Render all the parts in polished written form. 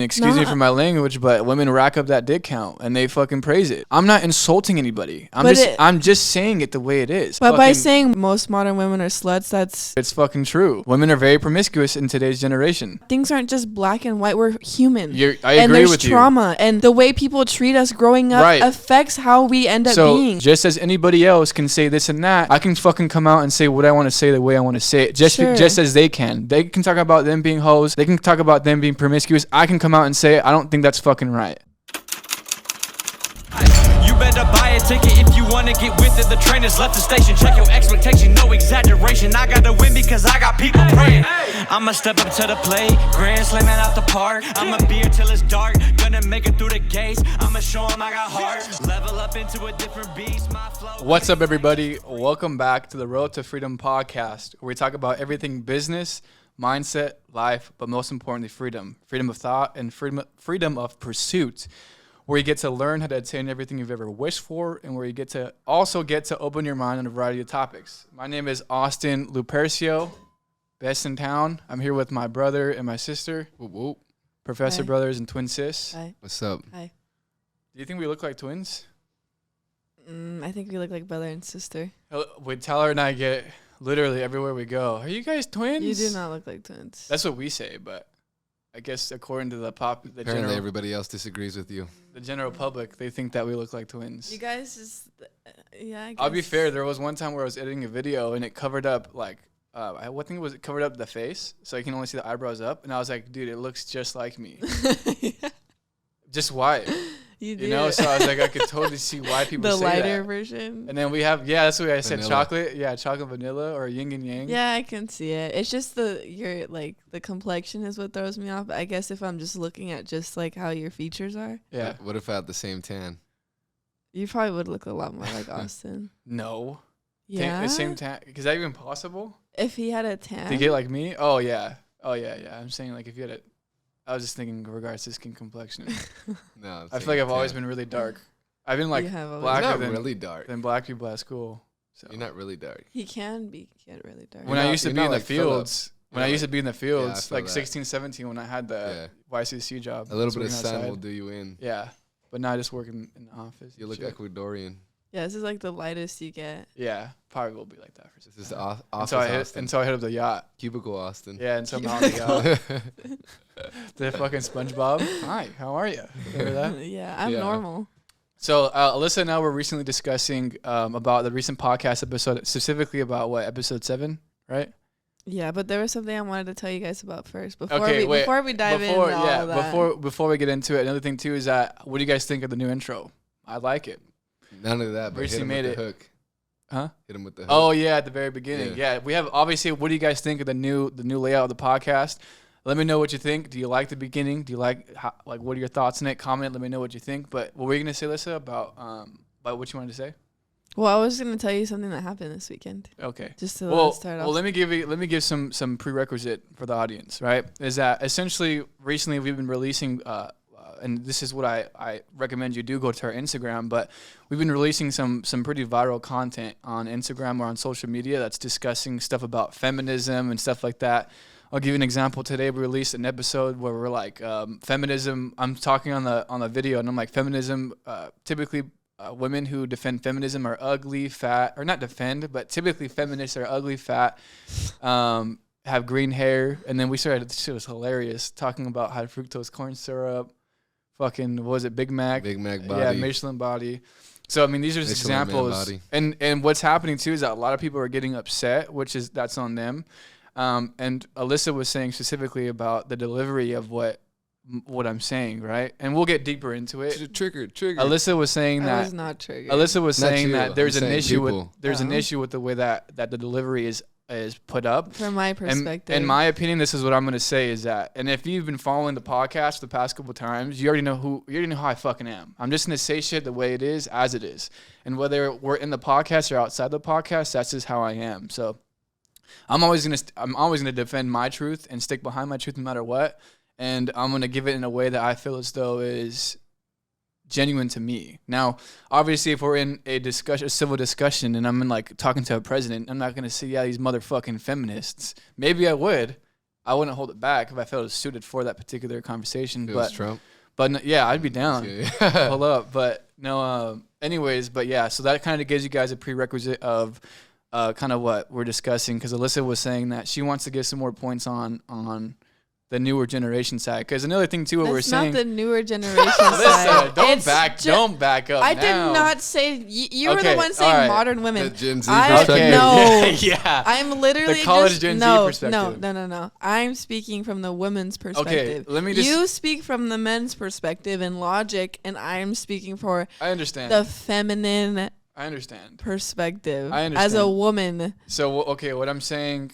Excuse me for my language, but women rack up that dick count and they fucking praise it. I'm not insulting anybody. I'm just saying it the way it is. But by saying most modern women are sluts, it's fucking true. Women are very promiscuous in today's generation. Things aren't just black and white. We're human. I agree with you. And there's trauma, and the way people treat us growing up affects how we end up being. Just as anybody else can say this and that, I can fucking come out and say what I want to say the way I want to say it. Just as they can. They can talk about them being hoes. They can talk about them being promiscuous. I can come out and say, I don't think that's fucking right. You better buy a ticket if you want to get with it. The train has left the station. Check your expectation, no exaggeration. I got to win because I got people praying. I'ma step up to the plate, grand slamming out the park. I'ma be here till it's dark, gonna make it through the gates. I'ma show them I got heart, level up into a different beast. My flow. What's up, everybody? Welcome back to the Road to Freedom podcast, where we talk about everything business, mindset, life, but most importantly, freedom. Freedom of thought and freedom of pursuit, where you get to learn how to attain everything you've ever wished for, and where you get to open your mind on a variety of topics. My name is Austin Lupercio, best in town. I'm here with my brother and my sister. Whoop, whoop. Professor brothers and twin sis. Hi. What's up? Hi. Do you think we look like twins? I think we look like brother and sister. Wait, Tyler and I get literally everywhere we go. Are you guys twins? You do not look like twins. That's what we say, but I guess according to Apparently everybody else disagrees with you. The general public, they think that we look like twins. You guys just, yeah, I guess. I'll be fair. There was one time where I was editing a video and it covered up it covered up the face, so you can only see the eyebrows up. And I was like, dude, it looks just like me. Yeah. Just white. You know, so I was like, I could totally see why people say that. The lighter version. And then we have, that's what I said, vanilla. Chocolate. Yeah, chocolate vanilla or yin and yang. Yeah, I can see it. It's just the complexion is what throws me off. I guess if I'm just looking at just like how your features are. Yeah. What if I had the same tan? You probably would look a lot more like Austin. No. Yeah. The same tan. Is that even possible? If he had a tan. To get like me? Oh, yeah. I'm saying like if you had a... I was just thinking in regards to skin complexion. No, I feel like I've always been really dark. I've been like blacker than black people at school. So. You're not really dark. He can get really dark. When I used to be in the fields, Yeah, like 16, 17, when I had the YCC job. A little bit of sun will do you in. Yeah, but now I just work in the office. You look Ecuadorian. Yeah, this is like the lightest you get. Yeah, probably will be like that for some time. This is office until I hit up the yacht. Cubicle Austin. Yeah, and somehow on the yacht. The fucking SpongeBob. Hi, how are you? Remember that? Yeah, I'm normal. So Alyssa and I were recently discussing about the recent podcast episode, specifically about episode 7, right? Yeah, but there was something I wanted to tell you guys about first before we dive into all that. Before we get into it, another thing too is that what do you guys think of the new intro? I like it. None of that, but hit him with the hook. Huh? Hit him with the hook. Oh yeah, at the very beginning. Yeah, we have obviously. What do you guys think of the new layout of the podcast? Let me know what you think. Do you like the beginning? Do you like what are your thoughts on it? Comment. Let me know what you think. But what were you gonna say, Alyssa, about what you wanted to say? Well, I was gonna tell you something that happened this weekend. Okay. Just to start off. Well, let me give some prerequisite for the audience. Right? Is that essentially recently we've been releasing. And this is what I recommend you do, go to our Instagram, but we've been releasing some pretty viral content on Instagram or on social media that's discussing stuff about feminism and stuff like that. I'll give you an example. Today we released an episode where we're like, feminism, I'm talking on the video, and I'm like, feminism, typically women who defend feminism are ugly, fat, or not defend, but typically feminists are ugly, fat, have green hair. And then we started, this shit was hilarious, talking about high fructose corn syrup, fucking, what was it, Big Mac? Big Mac body. Yeah, Michelin body. So, I mean, these are just examples. And what's happening, too, is that a lot of people are getting upset, that's on them. And Alyssa was saying specifically about the delivery of what I'm saying, right? And we'll get deeper into it. Trigger. Alyssa was saying that. I was not triggered. Alyssa was saying that there's an issue with the way that the delivery is put up. From my perspective. In my opinion, this is what I'm going to say is that, and if you've been following the podcast the past couple of times, you already know how I fucking am. I'm just going to say shit the way it is, as it is. And whether we're in the podcast or outside the podcast, that's just how I am. So I'm always going to defend my truth and stick behind my truth no matter what. And I'm going to give it in a way that I feel as though is genuine to me. Now, obviously, if we're in a civil discussion, and I'm in talking to a president, I'm not gonna say, yeah, these motherfucking feminists. Maybe I would, I wouldn't hold it back if I felt it was suited for that particular conversation. If it was Trump. But yeah, I'd be down. Hold up. But no, anyways, but yeah, so that kind of gives you guys a prerequisite of kind of what we're discussing, because Alyssa was saying that she wants to get some more points on the newer generation side. Because another thing too, what we're saying, not the newer generation side. Don't back up. I now. did not say you were the one saying right. modern women. The Gen Z perspective. No, yeah. I'm literally the college Gen Z perspective. No. I'm speaking from the woman's perspective. Okay, let me just. You speak from the men's perspective and logic, and I'm speaking for. I understand the feminine. I understand. Perspective. I understand. As a woman. So okay, what I'm saying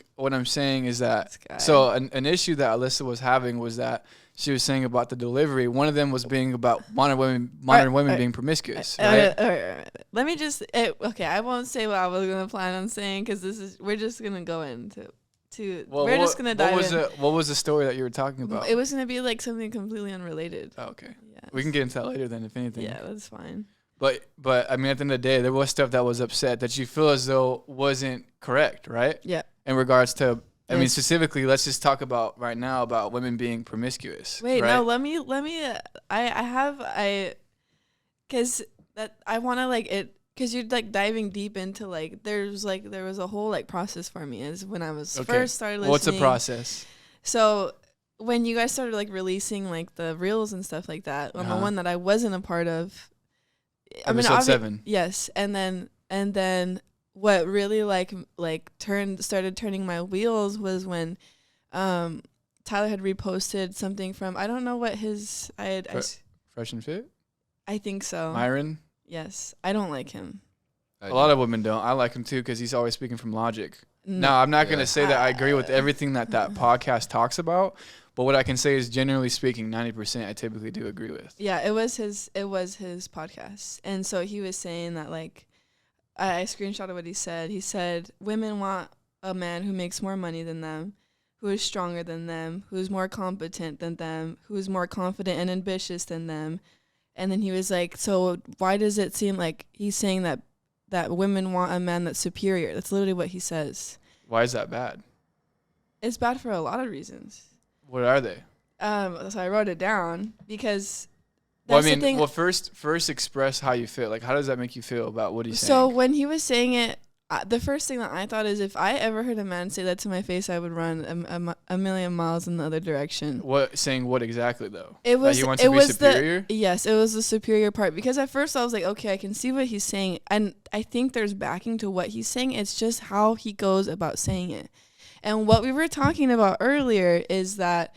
is that so an issue that Alyssa was having was that she was saying about the delivery. One of them was being about modern women being promiscuous. Right? Let me just okay. I won't say what I was gonna plan on saying, because we're just gonna go into. We're just gonna dive in. What was the story that you were talking about? It was gonna be like something completely unrelated. Oh, okay. Yes. We can get into that later then, if anything. Yeah, that's fine. But I mean, at the end of the day, there was stuff that was upset that you feel as though wasn't correct, right? Yeah. In regards to, I mean, specifically, let's just talk about right now about women being promiscuous. Wait, right? no, let me. Because I want to like it. Because you're like diving deep into like there was a whole like process for me is when I was first started listening. What's the process? So when you guys started like releasing like the reels and stuff like that, on the one that I wasn't a part of. Episode 7. Yes, and then what really started turning my wheels was when Tyler had reposted something from, I don't know what his Fresh and Fit? I think so. Myron? Yes. I don't like him. A lot of women don't. I like him too because he's always speaking from logic. No, I'm not going to say that I agree with everything that podcast talks about. But what I can say is, generally speaking, 90% I typically do agree with. Yeah, it was his podcast. And so he was saying that, like, I screenshotted what he said. He said, women want a man who makes more money than them, who is stronger than them, who is more competent than them, who is more confident and ambitious than them. And then he was like, so why does it seem like he's saying that women want a man that's superior? That's literally what he says. Why is that bad? It's bad for a lot of reasons. What are they? So I wrote it down because that's the thing. Well, first express how you feel. Like, how does that make you feel about what he's saying? So when he was saying it, the first thing that I thought is, if I ever heard a man say that to my face, I would run a million miles in the other direction. Saying what exactly though? It was. That he wants to be superior? Yes, it was the superior part, because at first I was like, okay, I can see what he's saying, and I think there's backing to what he's saying. It's just how he goes about saying it. And what we were talking about earlier is that,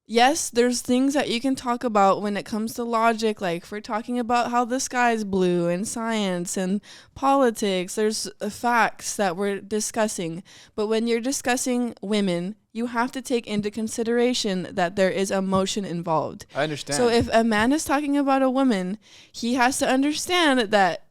yes, there's things that you can talk about when it comes to logic, like if we're talking about how the sky's blue and science and politics, there's facts that we're discussing. But when you're discussing women, you have to take into consideration that there is emotion involved. I understand. So if a man is talking about a woman, he has to understand that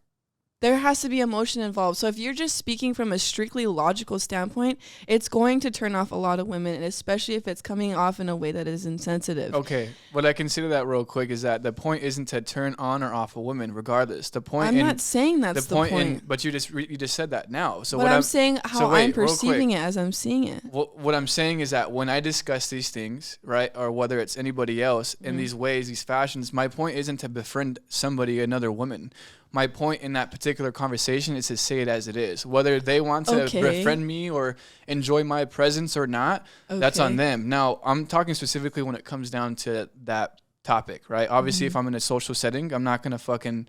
there has to be emotion involved. So if you're just speaking from a strictly logical standpoint, it's going to turn off a lot of women, and especially if it's coming off in a way that is insensitive. Okay, what I consider that real quick is that the point isn't to turn on or off a woman, regardless. The point. I'm not saying that's the point. But you just said that now. So but I'm saying how I'm perceiving it as I'm seeing it. What I'm saying is that when I discuss these things, right, or whether it's anybody else in these ways, these fashions, my point isn't to befriend somebody, another woman. My point in that particular conversation is to say it as it is. Whether they want to befriend me or enjoy my presence or not, that's on them. Now, I'm talking specifically when it comes down to that topic, right? Obviously, if I'm in a social setting, I'm not going to fucking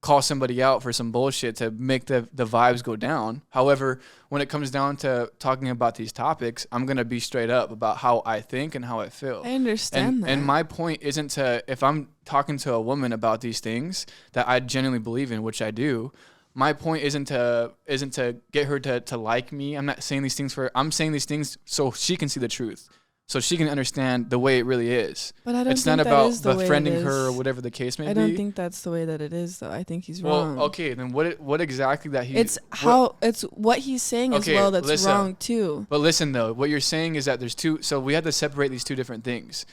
call somebody out for some bullshit to make the vibes go down. However, when it comes down to talking about these topics, I'm going to be straight up about how I think and how I feel. I understand that. And my point isn't to, if I'm talking to a woman about these things that I genuinely believe in, which I do, my point isn't to get her to like me. I'm not saying these things I'm saying these things so she can see the truth. So she can understand the way it really is. But I don't it's think not that about is the befriending way it is. her or whatever the case may be. I don't think that's the way that it is, though. I think he's wrong. Well, okay, then what exactly that he... It's what he's saying as well that's wrong, too. But listen, though, what you're saying is that there's two... So we have to separate these two different things.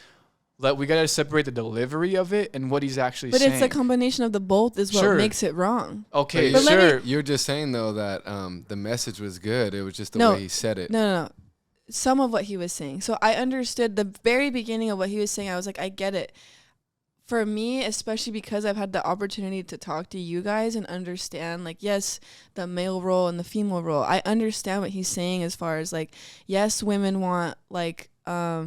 We got to separate the delivery of it and what he's actually saying. But it's a combination of the both is what makes it wrong. Okay, but you're just saying, though, that the message was good. It was just the way he said it. No. some of what he was saying. So I understood the very beginning of what he was saying. I was like, I get it. For me, especially because I've had the opportunity to talk to you guys and understand, like, yes, the male role and the female role. I understand what he's saying as far as, like, yes, women want, like a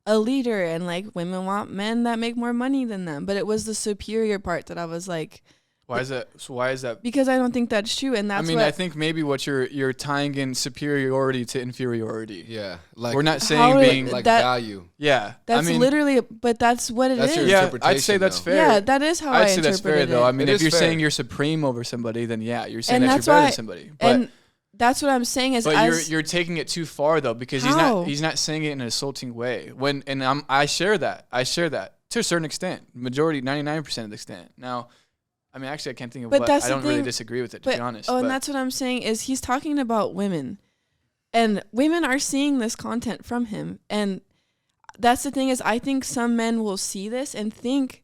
leader, and, like, women want men that make more money than them. But it was the superior part that I was like, why is that? So why is that? Because I don't think that's true, and that's. I think maybe what you're tying in superiority to inferiority. Yeah, like we're not saying being like value. Yeah, that's literally, but that's what it is. Yeah, I'd say that's fair. Yeah, that is how I'd say that's fair though. I mean, if you're fair. saying you're supreme over somebody, then yeah, you're saying and that you're better than somebody. But and that's what I'm saying is, but you're taking it too far though, because he's not saying it in an assaulting way. I share that to a certain extent, majority 99% of the extent. Now. I mean, actually, I can't think of what. I don't really disagree with it, to be honest. And that's what I'm saying is he's talking about women. And women are seeing this content from him. And that's the thing is I think some men will see this and think,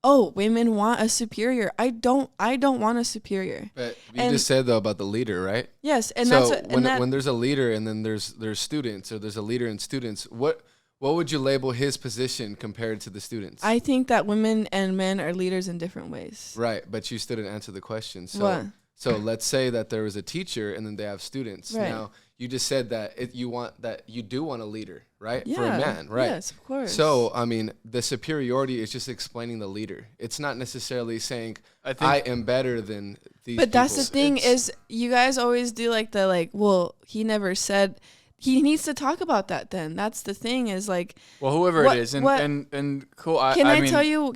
oh, women want a superior. I don't want a superior. But you just said, though, about the leader, right? Yes. And so when there's a leader and then there's students, or there's a leader and students, what would you label his position compared to the students? I think that women and men are leaders in different ways. Right, but you still didn't answer the question. So let's say that there was a teacher and then they have students. Right. Now, you just said that you do want a leader, right? Yeah, for a man, right? Yes, of course. So, I mean, the superiority is just explaining the leader. It's not necessarily saying I am better than these But people. that's the thing is you guys always do well, he never said. He needs to talk about that then. That's the thing is like. Well, whoever it is. And cool. Can I tell you,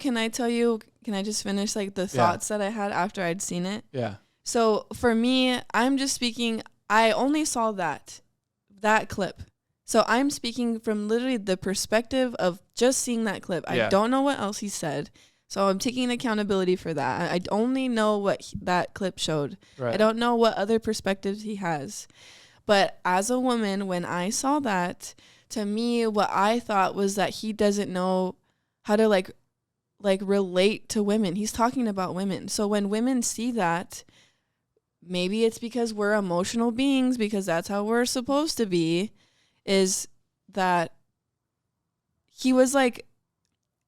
can I just finish like the thoughts that I had after I'd seen it? Yeah. So for me, I'm just speaking, I only saw that clip. So I'm speaking from literally the perspective of just seeing that clip. Yeah. I don't know what else he said. So I'm taking accountability for that. I only know what that clip showed. Right. I don't know what other perspectives he has. But as a woman, when I saw that, to me, what I thought was that he doesn't know how to like relate to women. He's talking about women. So when women see that, maybe it's because we're emotional beings, because that's how we're supposed to be, is that he was like,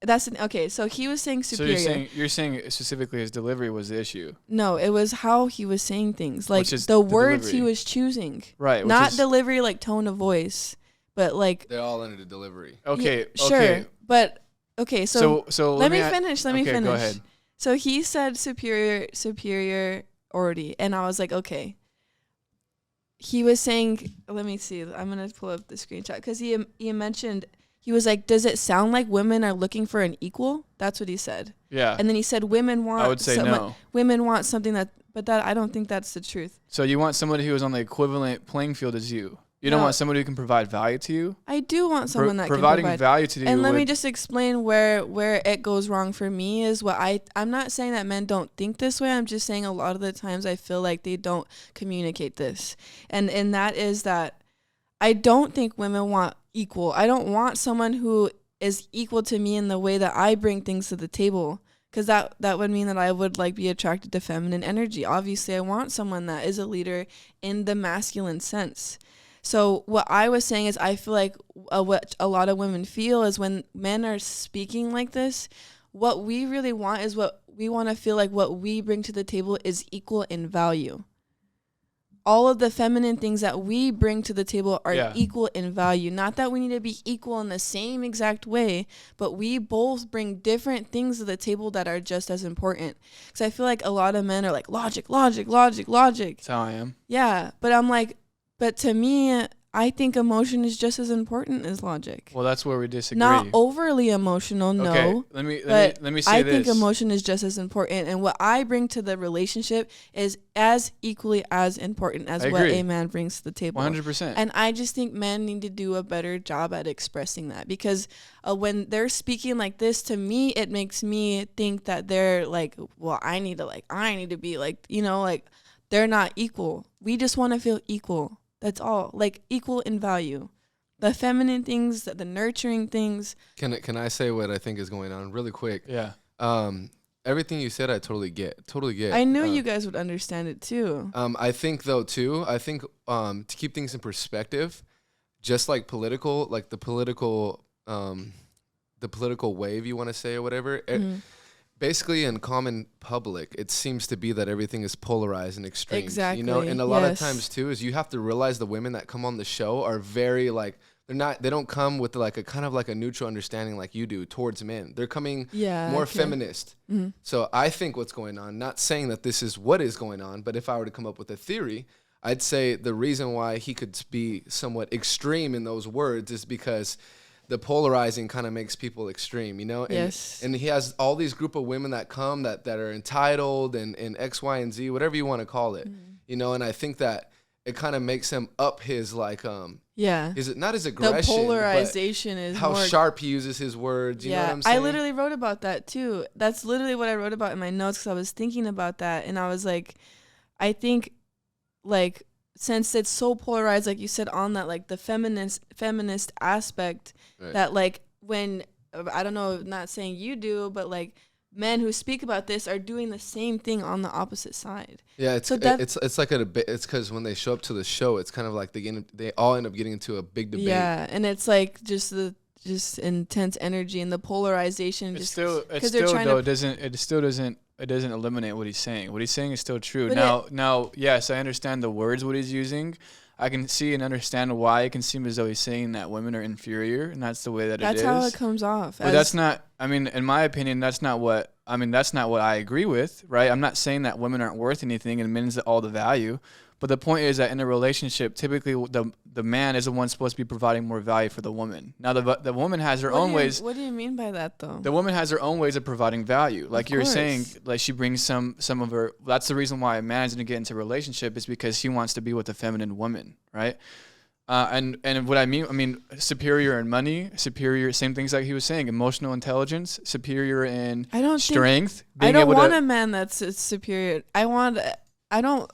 so he was saying superior. So you're saying specifically his delivery was the issue? No, it was how he was saying things. Like the words he was choosing. Right. Not delivery like tone of voice, but like. They're all under the delivery. Okay. Yeah, sure. Okay. But, okay, so let me finish. Let me finish. Go ahead. So he said superiority, and I was like, okay. He was saying, let me see. I'm going to pull up the screenshot because he mentioned. He was like, does it sound like women are looking for an equal? That's what he said. Yeah. And then he said women want. I would say no. Women want something but I don't think that's the truth. So you want somebody who is on the equivalent playing field as you. You don't want somebody who can provide value to you? I do want someone that providing can provide value to you. And let me just explain where it goes wrong for me is what I'm not saying that men don't think this way. I'm just saying a lot of the times I feel like they don't communicate this. And that is that I don't think women want equal. I don't want someone who is equal to me in the way that I bring things to the table, because that would mean that I would like be attracted to feminine energy. Obviously, I want someone that is a leader in the masculine sense. So what I was saying is I feel like what a lot of women feel is when men are speaking like this, what we really want is what we want to feel like what we bring to the table is equal in value. All of the feminine things that we bring to the table are equal in value. Not that we need to be equal in the same exact way, but we both bring different things to the table that are just as important. Because I feel like a lot of men are like, logic. That's how I am. Yeah, but I'm like, but to me, I think emotion is just as important as logic. Well, that's where we disagree. Not overly emotional, no. Okay, let me say this. I think emotion is just as important, and what I bring to the relationship is as equally as important as what a man brings to the table. 100%. And I just think men need to do a better job at expressing that, because when they're speaking like this to me, it makes me think that they're like, well, I need to be like, like they're not equal. We just want to feel equal. That's all. Like equal in value. The feminine things, the nurturing things. Can I say what I think is going on really quick? Yeah. everything you said, I totally get. Totally get. I knew you guys would understand it too. I think though too. I think to keep things in perspective, just like the political wave you want to say or whatever. Basically, in common public, it seems to be that everything is polarized and extreme. Exactly. You know, and a lot of times too is you have to realize the women that come on the show are very like they don't come with like a kind of like a neutral understanding like you do towards men. They're coming more feminist. So I think what's going on, not saying that this is what is going on, but if I were to come up with a theory, I'd say the reason why he could be somewhat extreme in those words is because the polarizing kind of makes people extreme, you know? And he has all these group of women that come that are entitled and X, Y, and Z, whatever you want to call it, you know? And I think that it kind of makes him up his like, is it not his aggression? The polarization is how more sharp he uses his words. You know what I'm saying? I literally wrote about that too. That's literally what I wrote about in my notes because I was thinking about that. And I was like, I think like, since it's so polarized, like you said, on that, like the feminist aspect, that like when, I don't know, not saying you do, but like men who speak about this are doing the same thing on the opposite side. Yeah, it's like it's because when they show up to the show, it's kind of like they all end up getting into a big debate. Yeah, and it's like just intense energy and the polarization. It still doesn't eliminate what he's saying. What he's saying is still true. Now, yes, I understand the words what he's using. I can see and understand why it can seem as though he's saying that women are inferior, and that's the way that it is. That's how it comes off. But that's not, I mean, in my opinion, that's not what I agree with, right? I'm not saying that women aren't worth anything and men's all the value. But the point is that in a relationship, typically the man is the one supposed to be providing more value for the woman. Now the woman has her own ways. What do you mean by that though? The woman has her own ways of providing value. Like you're saying, like she brings some of her. That's the reason why a man's gonna get into a relationship is because he wants to be with a feminine woman, right? And what I mean superior in money, superior, same things like he was saying, emotional intelligence, superior in strength. I don't want a man that's superior.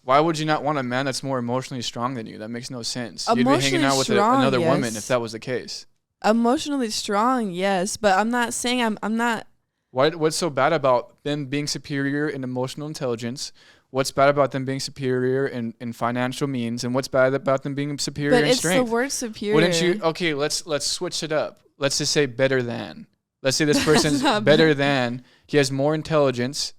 Why would you not want a man that's more emotionally strong than you? That makes no sense. You'd be hanging out with another woman if that was the case. Emotionally strong, yes, but I'm not saying I'm not. What's so bad about them being superior in emotional intelligence? What's bad about them being superior in financial means? And what's bad about them being superior in strength? But it's the word superior. Wouldn't you? Okay, let's switch it up. Let's just say better than. Let's say this person's better than. He has more intelligence.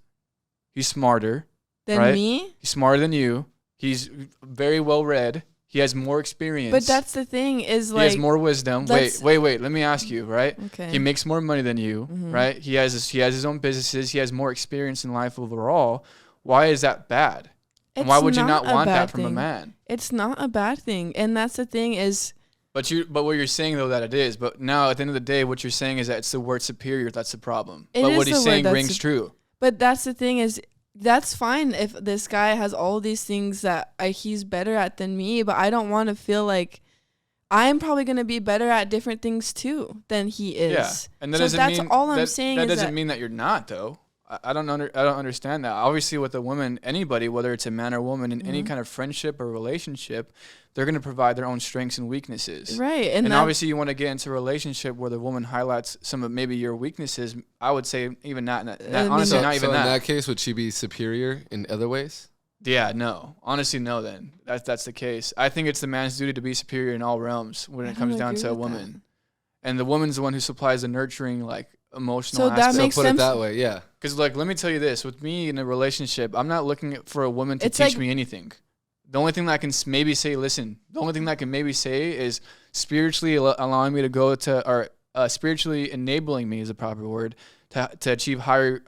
He's smarter. Than me? He's smarter than you. He's very well read. He has more experience. But that's the thing is like... He has more wisdom. Wait. Let me ask you, right? Okay. He makes more money than you, right? He has his own businesses. He has more experience in life overall. Why is that bad? And why would you not want that from a man? It's not a bad thing. And that's the thing is... But what you're saying, though, that it is. But now, at the end of the day, what you're saying is that it's the word superior that's the problem. But what he's saying rings true. But that's the thing is... That's fine if this guy has all these things that he's better at than me, but I don't want to feel like I'm probably going to be better at different things too than he is. Yeah, and that doesn't mean that you're not though. I don't understand that. Obviously, with a woman, anybody, whether it's a man or woman, in any kind of friendship or relationship, they're going to provide their own strengths and weaknesses. Right. And obviously, you want to get into a relationship where the woman highlights some of maybe your weaknesses. I would say even not honestly, not even that. So in that case, would she be superior in other ways? Yeah, no. Honestly, no then. That's the case. I think it's the man's duty to be superior in all realms when it comes down to a woman. And the woman's the one who supplies the nurturing, like, emotional aspect. That makes sense. Put it that way, yeah. Because, like, let me tell you this. With me in a relationship, I'm not looking for a woman to teach me anything. The only thing that I can maybe say, is spiritually allowing me to go to, or spiritually enabling me is a proper word, to achieve higher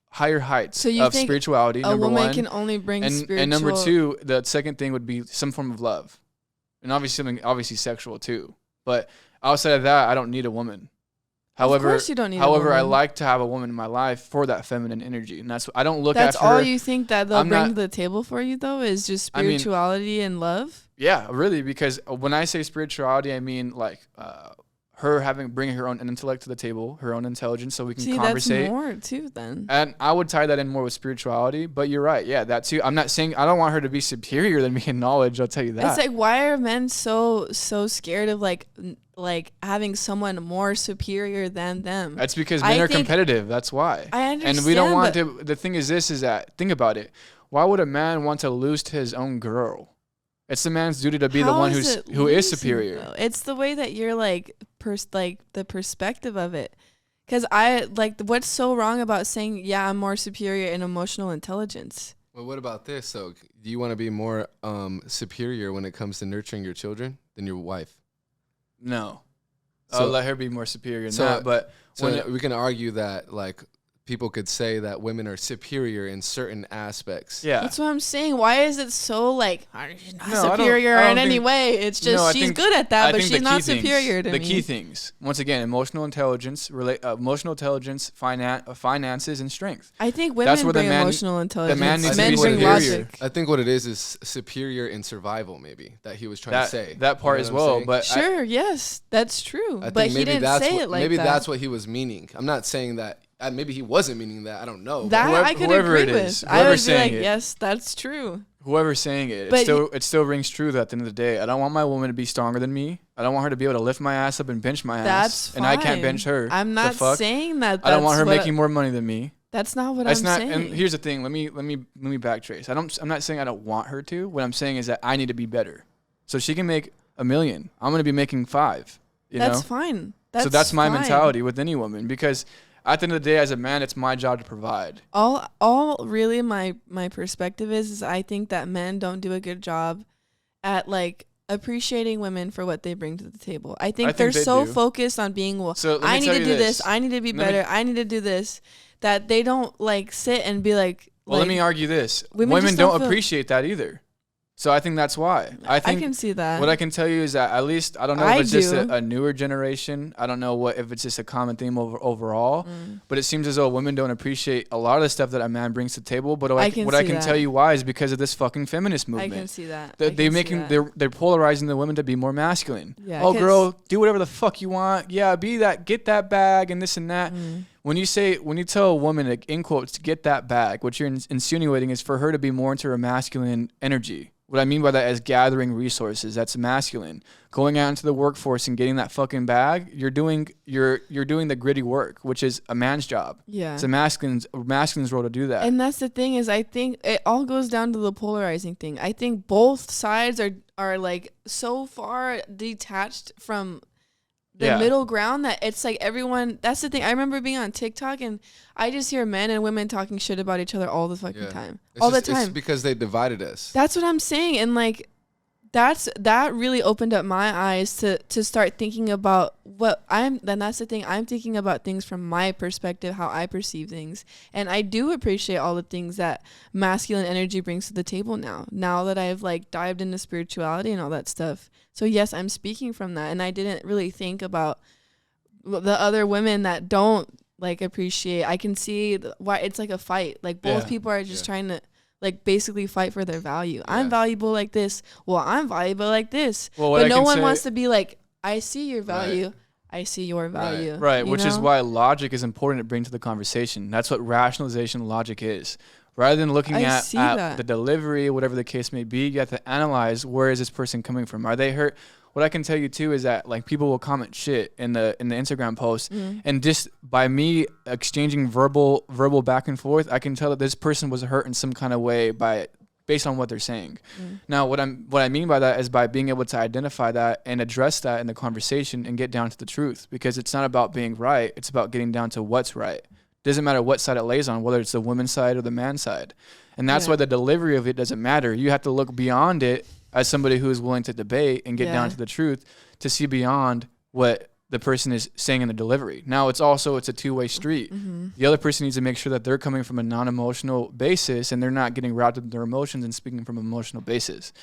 heights of spirituality. A woman can only bring spiritual. And number two, the second thing would be some form of love, and obviously sexual too. But outside of that, I don't need a woman. However, of course you don't need a woman. I like to have a woman in my life for that feminine energy, and that's I don't look at her. That's all you think that they'll bring to the table for you, though, is just spirituality and love. Yeah, really, because when I say spirituality, I mean like her bringing her own intellect to the table, her own intelligence, so we can conversate. That's more too then. And I would tie that in more with spirituality, but you're right. Yeah, that too. I'm not saying I don't want her to be superior than me in knowledge. I'll tell you that. It's like, why are men so scared of like having someone more superior than them? That's because men are competitive. That's why. I understand. And we don't want to. The thing is that think about it. Why would a man want to lose to his own girl? It's the man's duty to be the one who is superior. Though? It's the way that you're like the perspective of it. Because I like what's so wrong about saying, yeah, I'm more superior in emotional intelligence. Well, what about this? So do you want to be more superior when it comes to nurturing your children than your wife? No. So, I'll let her be more superior in that. But we can argue that like people could say that women are superior in certain aspects. Yeah. That's what I'm saying. Why is it so like, she's not superior in any way? It's just she's good at that, but she's not superior to me. The key things, once again, emotional intelligence, finances, and strength. I think women bring emotional intelligence. The man needs to be bring logic. I think what it is superior in survival, maybe, that he was trying to say. That part as well. But sure, yes, that's true. But he didn't say it like that. Maybe that's what he was meaning. I'm not saying that. Maybe he wasn't meaning that. I don't know. That I could agree with. I would be like, yes, that's true. Whoever's saying it, it still rings true that at the end of the day, I don't want my woman to be stronger than me. I don't want her to be able to lift my ass up and bench my ass. That's fine. And I can't bench her. I'm not saying that. I don't want her making more money than me. That's not what I'm saying. And here's the thing. Let me backtrace. I'm not saying I don't want her to. What I'm saying is that I need to be better. So she can make $1 million. I'm going to be making 5. That's fine. That's my mentality with any woman, because at the end of the day, as a man, it's my job to provide. All really my perspective is I think that men don't do a good job at like appreciating women for what they bring to the table. I think they're so focused on being, I need to do this. I need to be better. I need to do this, that they don't like sit and be like. Well, let me argue this. Women don't appreciate that either. So I think that's why. I can see that. What I can tell you is that at least, I don't know if it's just a newer generation. I don't know if it's just a common theme overall. But it seems as though women don't appreciate a lot of the stuff that a man brings to the table. But what I can tell you why is because of this fucking feminist movement. I can see that. They're polarizing the women to be more masculine. Yeah, oh, girl, do whatever the fuck you want. Yeah, be that, get that bag and this and that. When you tell a woman, like, in quotes, to get that bag, what you're insinuating is for her to be more into her masculine energy. What I mean by that is gathering resources. That's masculine. Going out into the workforce and getting that fucking bag, you're doing the gritty work, which is a man's job. Yeah. It's a masculine's role to do that. And that's the thing is, I think it all goes down to the polarizing thing. I think both sides are like so far detached from the middle ground that it's like everyone. That's the thing. I remember being on TikTok and I just hear men and women talking shit about each other all the fucking time. The time. It's because they divided us. That's what I'm saying. And like, that really opened up my eyes to start thinking about then that's the thing. I'm thinking about things from my perspective, how I perceive things. And I do appreciate all the things that masculine energy brings to the table now that I've like dived into spirituality and all that stuff. So yes, I'm speaking from that. And I didn't really think about the other women that don't like appreciate. I can see why it's like a fight. Like both people are just trying to like basically fight for their value. Yeah. I'm valuable like this. Well, I'm valuable like this. Well, but no one wants to be like, I see your value. Right. I see your value. Right. Which is why logic is important to bring to the conversation. That's what rationalization logic is. Rather than looking at the delivery, whatever the case may be, you have to analyze, where is this person coming from? Are they hurt? What I can tell you too is that like people will comment shit in the Instagram post, and just by me exchanging verbal back and forth, I can tell that this person was hurt in some kind of way based on what they're saying. Now, what I mean by that is by being able to identify that and address that in the conversation and get down to the truth, because it's not about being right. It's about getting down to what's right. Doesn't matter what side it lays on, whether it's the woman's side or the man's side. And that's why the delivery of it doesn't matter. You have to look beyond it as somebody who is willing to debate and get down to the truth to see beyond what the person is saying in the delivery. Now, it's a two-way street. The other person needs to make sure that they're coming from a non-emotional basis and they're not getting wrapped up in their emotions and speaking from an emotional basis.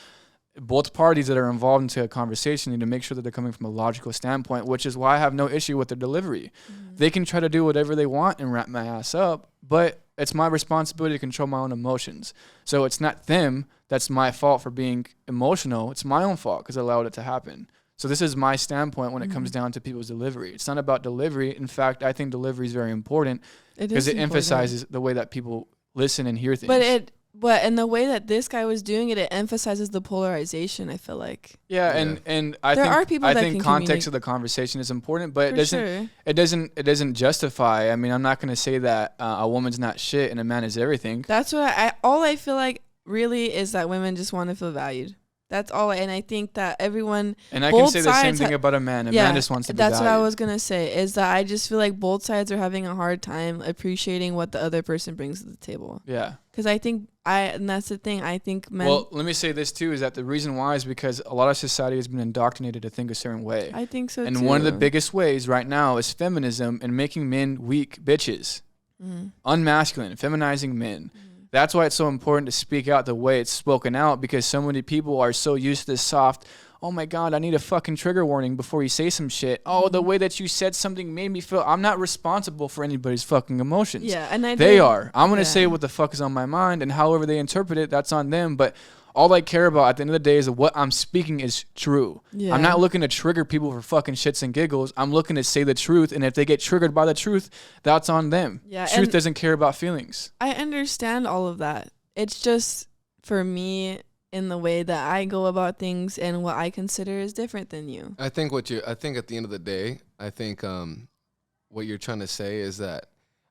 Both parties that are involved into a conversation need to make sure that they're coming from a logical standpoint, which is why I have no issue with their delivery. They can try to do whatever they want and wrap my ass up, but it's my responsibility to control my own emotions. So it's not them that's my fault for being emotional. It's my own fault because I allowed it to happen. So this is my standpoint when it comes down to people's delivery. It's not about delivery. In fact, I think delivery is very important because it emphasizes the way that people listen and hear things. But in the way that this guy was doing it, it emphasizes the polarization, I feel like. Yeah. And I think context of the conversation is important, but it doesn't justify. I mean, I'm not going to say that a woman's not shit and a man is everything. That's what I feel like really is that women just want to feel valued. That's all, and I think that everyone. And I can say the same thing about a man. A man just wants to be valued. That's what I was gonna say. Is that I just feel like both sides are having a hard time appreciating what the other person brings to the table. Yeah. Because I think and that's the thing. I think men. Well, let me say this too: is that the reason why is because a lot of society has been indoctrinated to think a certain way. I think so too. And one of the biggest ways right now is feminism and making men weak bitches, unmasculine, feminizing men. That's why it's so important to speak out the way it's spoken out, because so many people are so used to this soft, oh my God, I need a fucking trigger warning before you say some shit. Oh, the way that you said something made me feel, I'm not responsible for anybody's fucking emotions. Yeah, and they are. I'm going to say what the fuck is on my mind, and however they interpret it, that's on them. But all I care about at the end of the day is that what I'm speaking is true. Yeah. I'm not looking to trigger people for fucking shits and giggles. I'm looking to say the truth, and if they get triggered by the truth, that's on them. Yeah, truth doesn't care about feelings. I understand all of that. It's just, for me, in the way that I go about things and what I consider is different than you. I think at the end of the day, I think what you're trying to say is that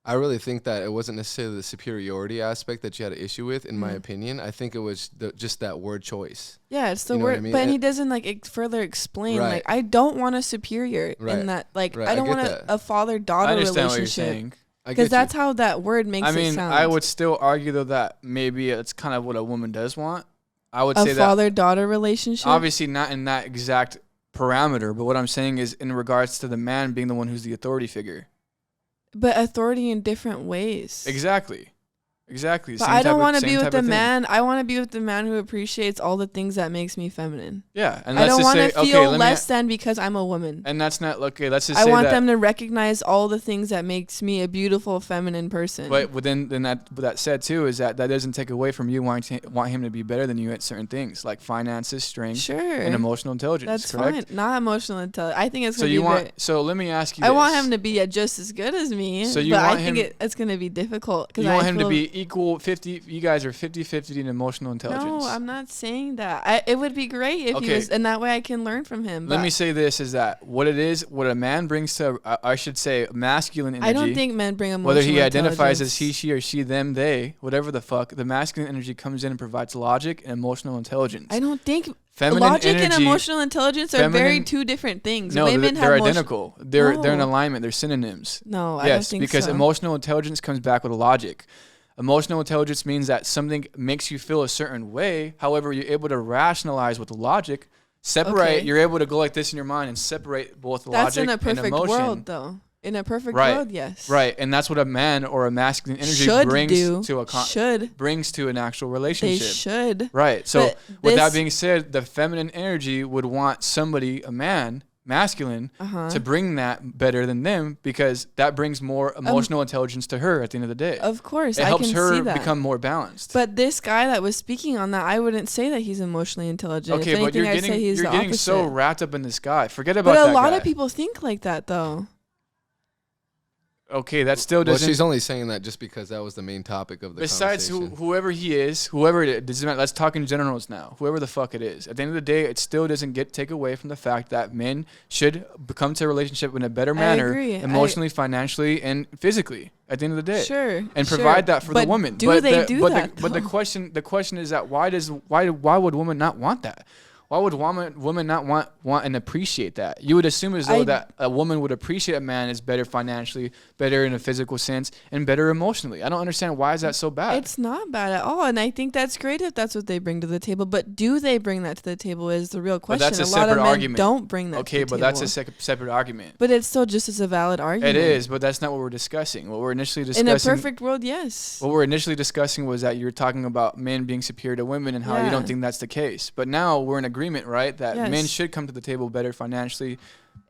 I really think that it wasn't necessarily the superiority aspect that you had an issue with, in my opinion. I think it was just that word choice. Yeah, it's the word, I mean? But he doesn't further explain. Right. Like, I don't want a superior in that. Like, I don't want a father-daughter relationship. I understand what you're saying. Because that's how that word makes it sound. I would still argue though that maybe it's kind of what a woman does want. I would say that a father-daughter relationship. Obviously, not in that exact parameter, but what I'm saying is in regards to the man being the one who's the authority figure. But authority in different ways. Exactly. But I don't want to be with the man. I want to be with the man who appreciates all the things that makes me feminine. Yeah, and I don't want to feel less than because I'm a woman. And that's not okay. Let's just. I say want them to recognize all the things that makes me a beautiful feminine person. But then that said too is that doesn't take away from you want him to be better than you at certain things like finances, strength, and emotional intelligence. That's correct? fine. Not emotional intelligence. I think it's gonna be. So let me ask you. I want him to be just as good as me. So you want him? I think it's gonna be difficult because you want him to be equal 50. You guys are 50-50 in emotional intelligence. No, I'm not saying that. It would be great if he was, and that way I can learn from him. Let me say this: is that what a man brings to, I should say, masculine energy. I don't think men bring emotional whether he identifies as he, she, or she, them, they, whatever the fuck, the masculine energy comes in and provides logic and emotional intelligence. I don't think. Logic and emotional intelligence are very two different things. No, they're identical. They're in alignment. They're synonyms. No, I don't think so. Yes, because emotional intelligence comes back with logic. Emotional intelligence means that something makes you feel a certain way. However, you're able to rationalize with logic, separate. Okay. You're able to go like this in your mind and separate both logic and emotion. That's in a perfect world, though. In a perfect world, yes. Right, and that's what a man or a masculine energy brings to an actual relationship. They should. Right. So with that being said, the feminine energy would want somebody, a man, masculine, to bring that better than them, because that brings more emotional intelligence to her at the end of the day. Of course, it helps her become more balanced. But this guy that was speaking on that, I wouldn't say that he's emotionally intelligent. Okay, but you're getting so wrapped up in this guy. Forget about that guy. But a lot of people think like that, though. Okay, that still doesn't. Well, she's only saying that just because that was the main topic of the conversation. Besides whoever he is, whoever it is, let's talk in generals now. Whoever the fuck it is. At the end of the day, it still doesn't take away from the fact that men should come to a relationship in a better manner, emotionally, financially, and physically. At the end of the day, sure, and provide that for the woman. But the question is that why would women not want that? Why would women not want and appreciate that? You would assume as though that a woman would appreciate a man as better financially, better in a physical sense, and better emotionally. I don't understand why is that so bad. It's not bad at all, and I think that's great if that's what they bring to the table. But do they bring that to the table is the real question. But that's a separate argument. Don't bring that to the table. Okay, but that's a separate argument. But it's still just as a valid argument. It is, but that's not what we're discussing. What we're initially discussing... In a perfect world, yes. What we're initially discussing was that you were talking about men being superior to women and how you don't think that's the case. But now we're in agreement, right? That men should come to the table better financially,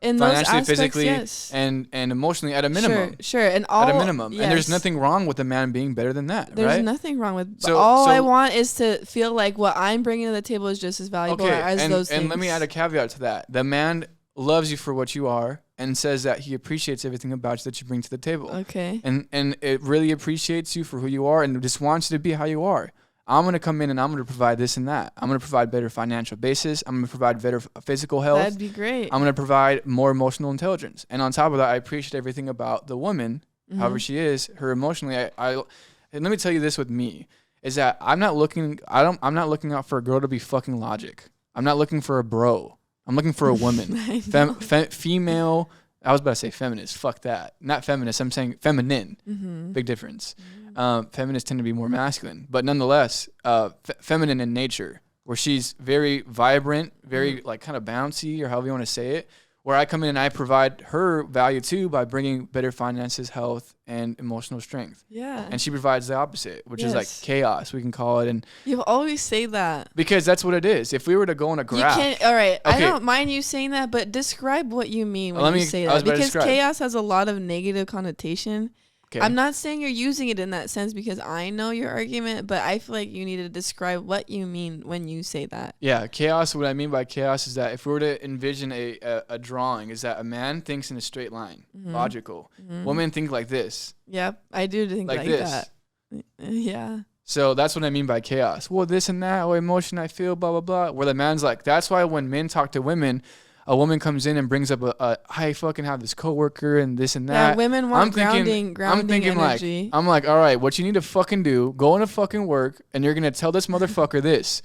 In those financially, aspects, physically, yes. and emotionally at a minimum. Sure. And all at a minimum. yes. And there's nothing wrong with a man being better than that, There's right? nothing wrong with So I want is to feel like what I'm bringing to the table is just as valuable as those things. And let me add a caveat to that. The man loves you for what you are and says that he appreciates everything about you that you bring to the table. Okay. And it really appreciates you for who you are and just wants you to be how you are. I'm going to come in and I'm going to provide this and that. I'm going to provide better financial basis. I'm going to provide better physical health. That'd be great. I'm going to provide more emotional intelligence. And on top of that, I appreciate everything about the woman, however she is, her emotionally. And let me tell you this with me, is that I'm not looking out for a girl to be fucking logic. I'm not looking for a bro. I'm looking for a woman. Female. I was about to say feminist. Fuck that. Not feminist. I'm saying feminine. Big difference. Feminists tend to be more masculine, but nonetheless, feminine in nature, where she's very vibrant, very like kind of bouncy, or however you want to say it. Where I come in and I provide her value too by bringing better finances, health, and emotional strength. Yeah. And she provides the opposite, which is like chaos, we can call it. And you always say that. Because that's what it is. If we were to go on a graph. You can't, all right. Okay. I don't mind you saying that, but describe what you mean when you say that. Because chaos has a lot of negative connotation. Okay. I'm not saying you're using it in that sense because I know your argument, but I feel like you need to describe what you mean when you say that. Yeah, chaos, what I mean by chaos is that if we were to envision a drawing, is that a man thinks in a straight line, logical. Women think like this. Yep, I do think like this. That. Yeah. So that's what I mean by chaos. Well, this and that, or emotion I feel, blah, blah, blah. Where the man's like, that's why when men talk to women, a woman comes in and brings up I fucking have this coworker and this and that. Yeah, women want grounding energy. I'm like, all right, what you need to fucking do, go into fucking work, and you're going to tell this motherfucker this.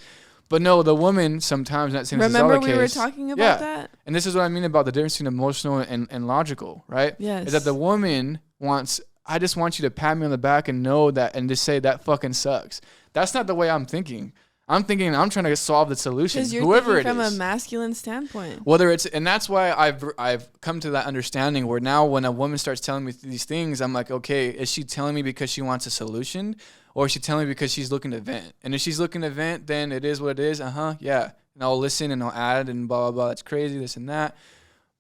But no, the woman sometimes, not saying this is all the case. Remember we were talking about that? And this is what I mean about the difference between emotional and logical, right? Yes. Is that the woman wants, I just want you to pat me on the back and know that, and just say that fucking sucks. That's not the way I'm thinking. I'm thinking I'm trying to solve the solution. Because you're whoever thinking it is. From a masculine standpoint. Whether it's, and that's why I've come to that understanding where now when a woman starts telling me these things, I'm like, okay, is she telling me because she wants a solution, or is she telling me because she's looking to vent? And if she's looking to vent, then it is what it is. Yeah. And I'll listen and I'll add and blah, blah, blah. That's crazy, this and that.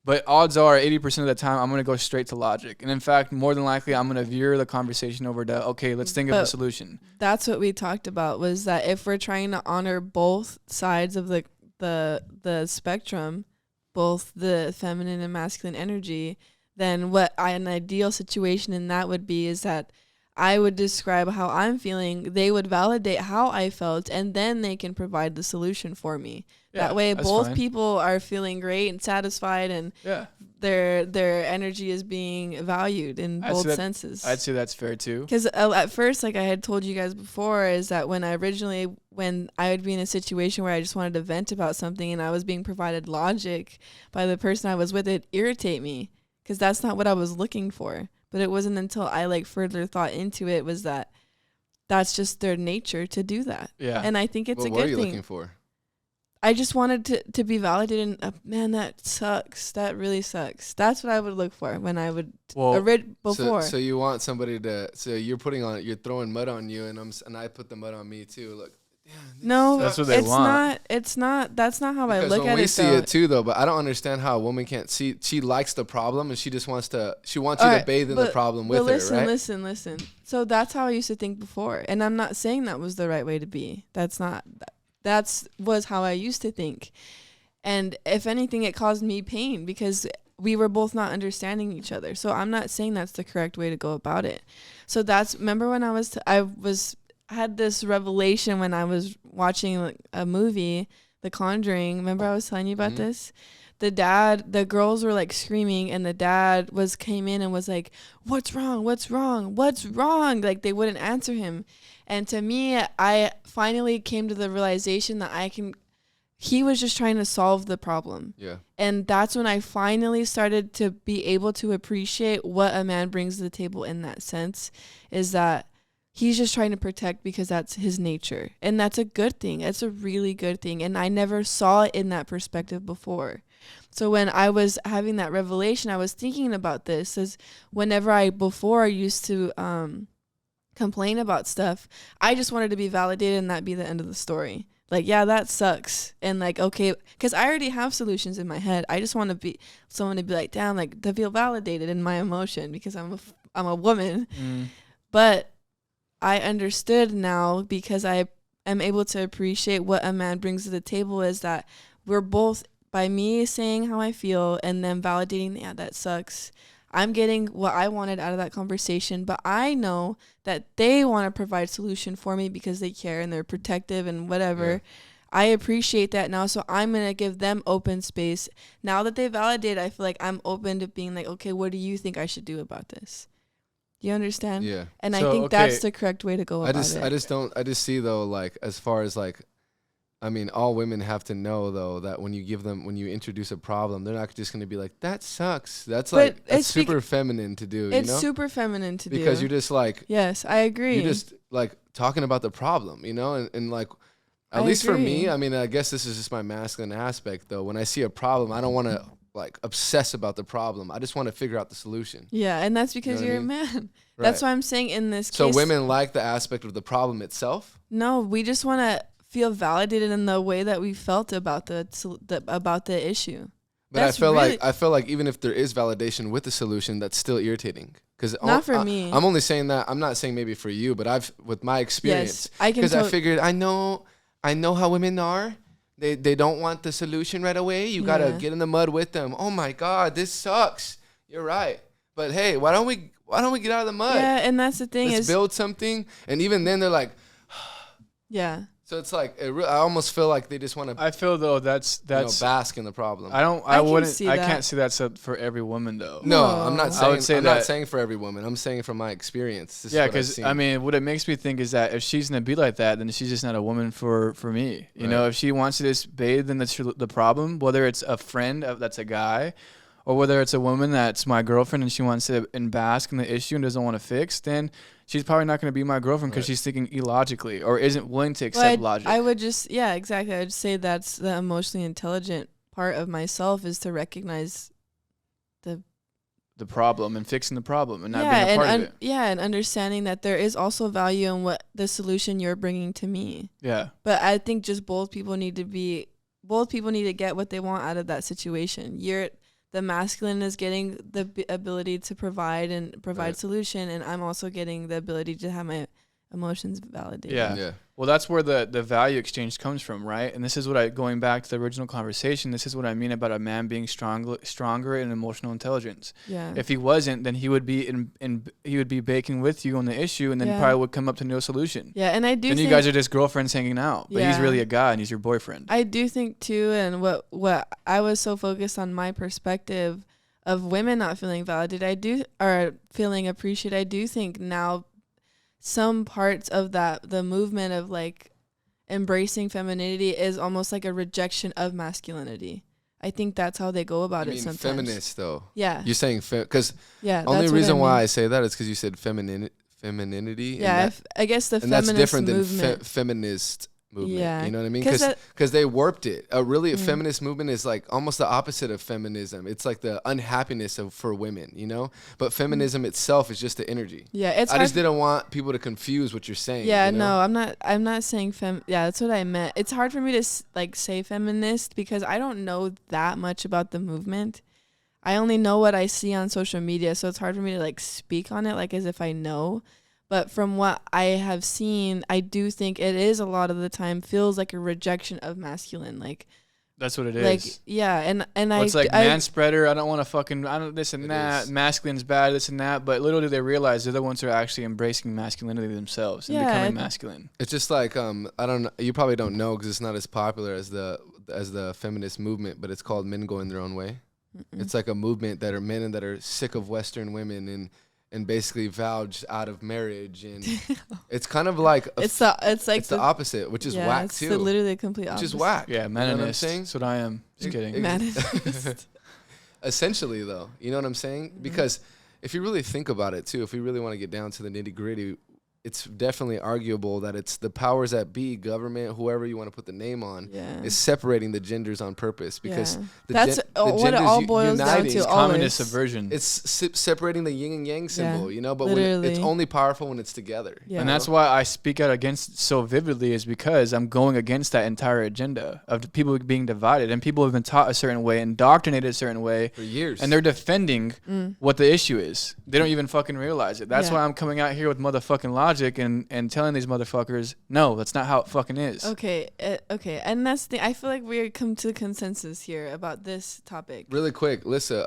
But odds are 80% of the time, I'm going to go straight to logic. And in fact, more than likely, I'm going to veer the conversation over to, okay, let's think of a solution. That's what we talked about, was that if we're trying to honor both sides of the spectrum, both the feminine and masculine energy, then what an ideal situation in that would be is that I would describe how I'm feeling, they would validate how I felt, and then they can provide the solution for me. Yeah, that way both people are feeling great and satisfied, and their energy is being valued in both senses. I'd say that's fair too. Because at first, like I had told you guys before, is that when I would be in a situation where I just wanted to vent about something and I was being provided logic by the person I was with, it'd irritate me because that's not what I was looking for. But it wasn't until I further thought into it was that that's just their nature to do that. Yeah. And I think it's a good thing. What are you looking for? I just wanted to be validated and, man, that sucks. That really sucks. That's what I would look for when I would before. So you want somebody so you're throwing mud on you and I put the mud on me too. Look. Yeah, no, that's what they want. That's not how I look at it. We see it too, though. But I don't understand how a woman can't see. She likes the problem, and she just wants you to bathe in the problem with her, right? Listen. So that's how I used to think before, and I'm not saying that was the right way to be. That's was how I used to think, and if anything, it caused me pain because we were both not understanding each other. So I'm not saying that's the correct way to go about it. So remember when I had this revelation when I was watching a movie, The Conjuring. Remember I was telling you about this? The girls were screaming, and the dad came in and was like, "What's wrong? What's wrong? What's wrong?" Like they wouldn't answer him. And to me, I finally came to the realization that he was just trying to solve the problem. Yeah. And that's when I finally started to be able to appreciate what a man brings to the table in that sense, is that he's just trying to protect because that's his nature. And that's a good thing. It's a really good thing. And I never saw it in that perspective before. So when I was having that revelation, I was thinking about this as whenever I used to complain about stuff, I just wanted to be validated and that be the end of the story. Like, yeah, that sucks. And like, okay, because I already have solutions in my head. I just want to be someone to be like, damn, like to feel validated in my emotion because I'm a woman. But I understood now because I am able to appreciate what a man brings to the table is that we're both, by me saying how I feel and then validating, yeah, that sucks, I'm getting what I wanted out of that conversation, but I know that they want to provide solution for me because they care and they're protective and whatever. Yeah. I appreciate that now, so I'm going to give them open space. Now that they validate, I feel like I'm open to being like, okay, what do you think I should do about this? You understand? Yeah. And so, I think that's the correct way to go about it. I just see though, like, as far as like, I mean, all women have to know though that when you introduce a problem, they're not just going to be like, that sucks. That's super feminine to do. It's super feminine to do. Because you're just like, yes, I agree. You're just like talking about the problem, you know, and like, at least for me, I mean, I guess this is just my masculine aspect though. When I see a problem, I don't want to like obsess about the problem. I just want to figure out the solution. Yeah, and that's because you're a man. Right. That's why I'm saying in this case. So women like the aspect of the problem itself? No, we just want to feel validated in the way that we felt about the issue. But that's I feel like even if there is validation with the solution, that's still irritating. Because not for me. I'm only saying that. I'm not saying maybe for you, but with my experience. Yes, I can. Because I figured I know how women are. They don't want the solution right away. You gotta get in the mud with them. Oh my God, this sucks. You're right. But hey, why don't we get out of the mud? Yeah, and that's the thing. Let's build something. And even then, they're like, yeah. So it's like I almost feel like they just want to. I feel though that's bask in the problem. I can't see that for every woman though. No, I'm not saying. I'm not saying for every woman. I'm saying from my experience. Yeah, because I mean, what it makes me think is that if she's gonna be like that, then she's just not a woman for me. You know, if she wants to just bathe in the problem, whether it's a friend that's a guy, or whether it's a woman that's my girlfriend and she wants to bask in the issue and doesn't want to fix, then she's probably not going to be my girlfriend because she's thinking illogically or isn't willing to accept logic. I would just, yeah, exactly. I would say that's the emotionally intelligent part of myself is to recognize the problem and fixing the problem and not being a part of it. Yeah, and understanding that there is also value in what the solution you're bringing to me. Yeah. But I think just both people need to get what they want out of that situation. The masculine is getting the ability to provide solution, and I'm also getting the ability to have my emotions validated. Yeah. Well, that's where the value exchange comes from, right? And this is going back to the original conversation, this is what I mean about a man being stronger in emotional intelligence. Yeah. If he wasn't, then he would be he would be baking with you on the issue, and then probably would come up to no solution. Yeah, and I do. And you guys are just girlfriends hanging out, but he's really a guy and he's your boyfriend. I do think too, and what I was so focused on my perspective of women not feeling validated, or feeling appreciated. I do think now some parts of the movement of like embracing femininity is almost like a rejection of masculinity. I think that's how they go about it sometimes. Feminist though. Yeah. You're saying because only reason why I say that is because you said femininity. Yeah, I guess the feminist that's different movement. than feminist movement. Yeah. You know what I mean? Because they warped it. A feminist movement is like almost the opposite of feminism. It's like the unhappiness for women, you know? But feminism itself is just the energy. Yeah, I just didn't want people to confuse what you're saying. Yeah, you know? no, I'm not saying yeah, that's what I meant. It's hard for me to like say feminist because I don't know that much about the movement. I only know what I see on social media, so it's hard for me to like speak on it like as if I know. But from what I have seen, I do think it is a lot of the time feels like a rejection of masculine. Like that's what it is. Like yeah, and it's like man spreader. I don't this and that. Masculine's bad, this and that. But little do they realize they're the ones who are actually embracing masculinity themselves and becoming masculine. It's just like I don't know. You probably don't know because it's not as popular as the feminist movement, but it's called Men Going Their Own Way. Mm-mm. It's like a movement that are men that are sick of Western women and basically vowed out of marriage, and it's kind of like it's the opposite, which is whack too. It's literally the complete opposite. Which is whack. Yeah, manist. That's what I am. Just kidding. Manist. Essentially, though, you know what I'm saying? Mm-hmm. Because if you really think about it too, if we really want to get down to the nitty gritty, it's definitely arguable that it's the powers that be, government, whoever you want to put the name on, is separating the genders on purpose, because that's what it all boils down to. Communist subversion. It's separating the yin and yang symbol, you know, but when it's only powerful when it's together. Yeah. And that's why I speak out against so vividly, is because I'm going against that entire agenda of the people being divided, and people have been taught a certain way, indoctrinated a certain way for years, and they're defending what the issue is. They don't even fucking realize it. That's why I'm coming out here with motherfucking logic and telling these motherfuckers, no, that's not how it fucking is. Okay, and that's the. I feel like we come to consensus here about this topic. Really quick, Lissa,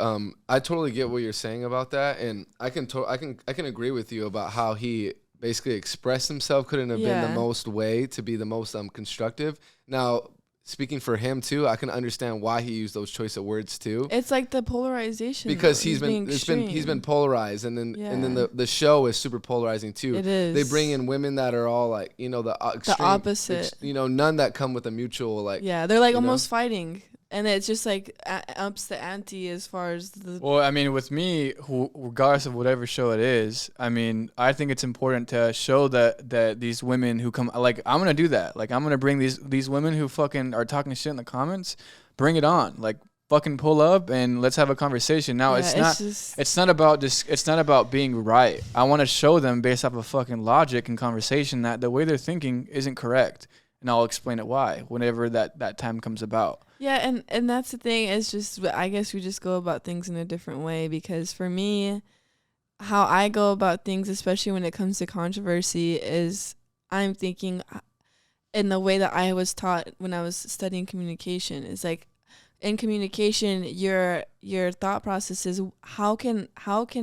I totally get what you're saying about that, and I can agree with you about how he basically expressed himself couldn't have been the most way to be the most constructive. Now, speaking for him too, I can understand why he used those choice of words too. It's like the polarization, because he's been polarized, and then the show is super polarizing too. It is. They bring in women that are all like, you know, the opposite. None that come with a mutual like. Yeah, they're like almost fighting. And it's just like ups the ante as far as the. Well, I mean, with me, regardless of whatever show it is, I mean, I think it's important to show that these women who come, like, I'm gonna do that. Like, I'm gonna bring these women who fucking are talking shit in the comments, bring it on. Like, fucking pull up and let's have a conversation. Now, it's not about being right. I want to show them based off of fucking logic and conversation that the way they're thinking isn't correct, and I'll explain it why whenever that time comes about. Yeah, and that's the thing. It's just, I guess we just go about things in a different way, because for me, how I go about things, especially when it comes to controversy, is I'm thinking in the way that I was taught when I was studying communication. It's like, in communication, your thought process is, how can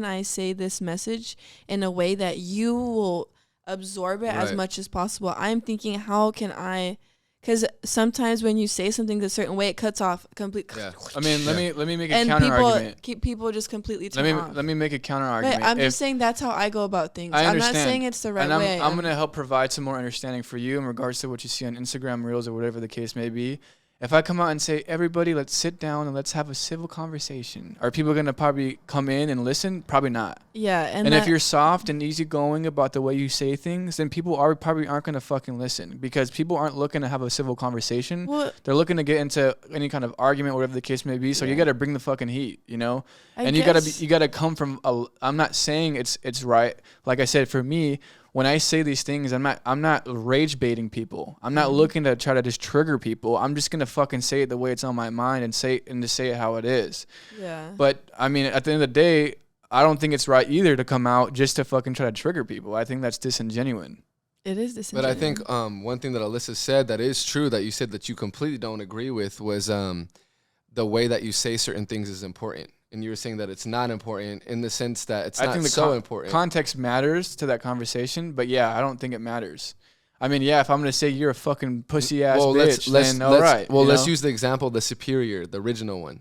I say this message in a way that you will absorb it as much as possible? I'm thinking, how can I... Because sometimes when you say something a certain way, it cuts off completely. Yeah. I mean, let me make a counter argument. People just completely turn off. Let me make a counter argument. But I'm just saying that's how I go about things. I'm not saying it's the right way. I'm going to help provide some more understanding for you in regards to what you see on Instagram Reels or whatever the case may be. If I come out and say, everybody, let's sit down and let's have a civil conversation, are people going to probably come in and listen? Probably not. Yeah. And if you're soft and easygoing about the way you say things, then people probably aren't going to fucking listen, because people aren't looking to have a civil conversation. Well, they're looking to get into any kind of argument, whatever the case may be. So you got to bring the fucking heat, you know? And you got to come from I'm not saying it's right. Like I said, for me, when I say these things, I'm not rage baiting people. I'm not looking to try to just trigger people. I'm just gonna fucking say it the way it's on my mind and to say it how it is. Yeah. But I mean, at the end of the day, I don't think it's right either to come out just to fucking try to trigger people. I think that's disingenuine. It is disingenuous. But I think one thing that Alyssa said that is true, that you said that you completely don't agree with, was the way that you say certain things is important. And you were saying that it's not important in the sense that it's not so important. Context matters to that conversation, but yeah, I don't think it matters. I mean, yeah, if I'm going to say you're a fucking pussy-ass bitch, then all right. Well, let's use the example, the superior, the original one.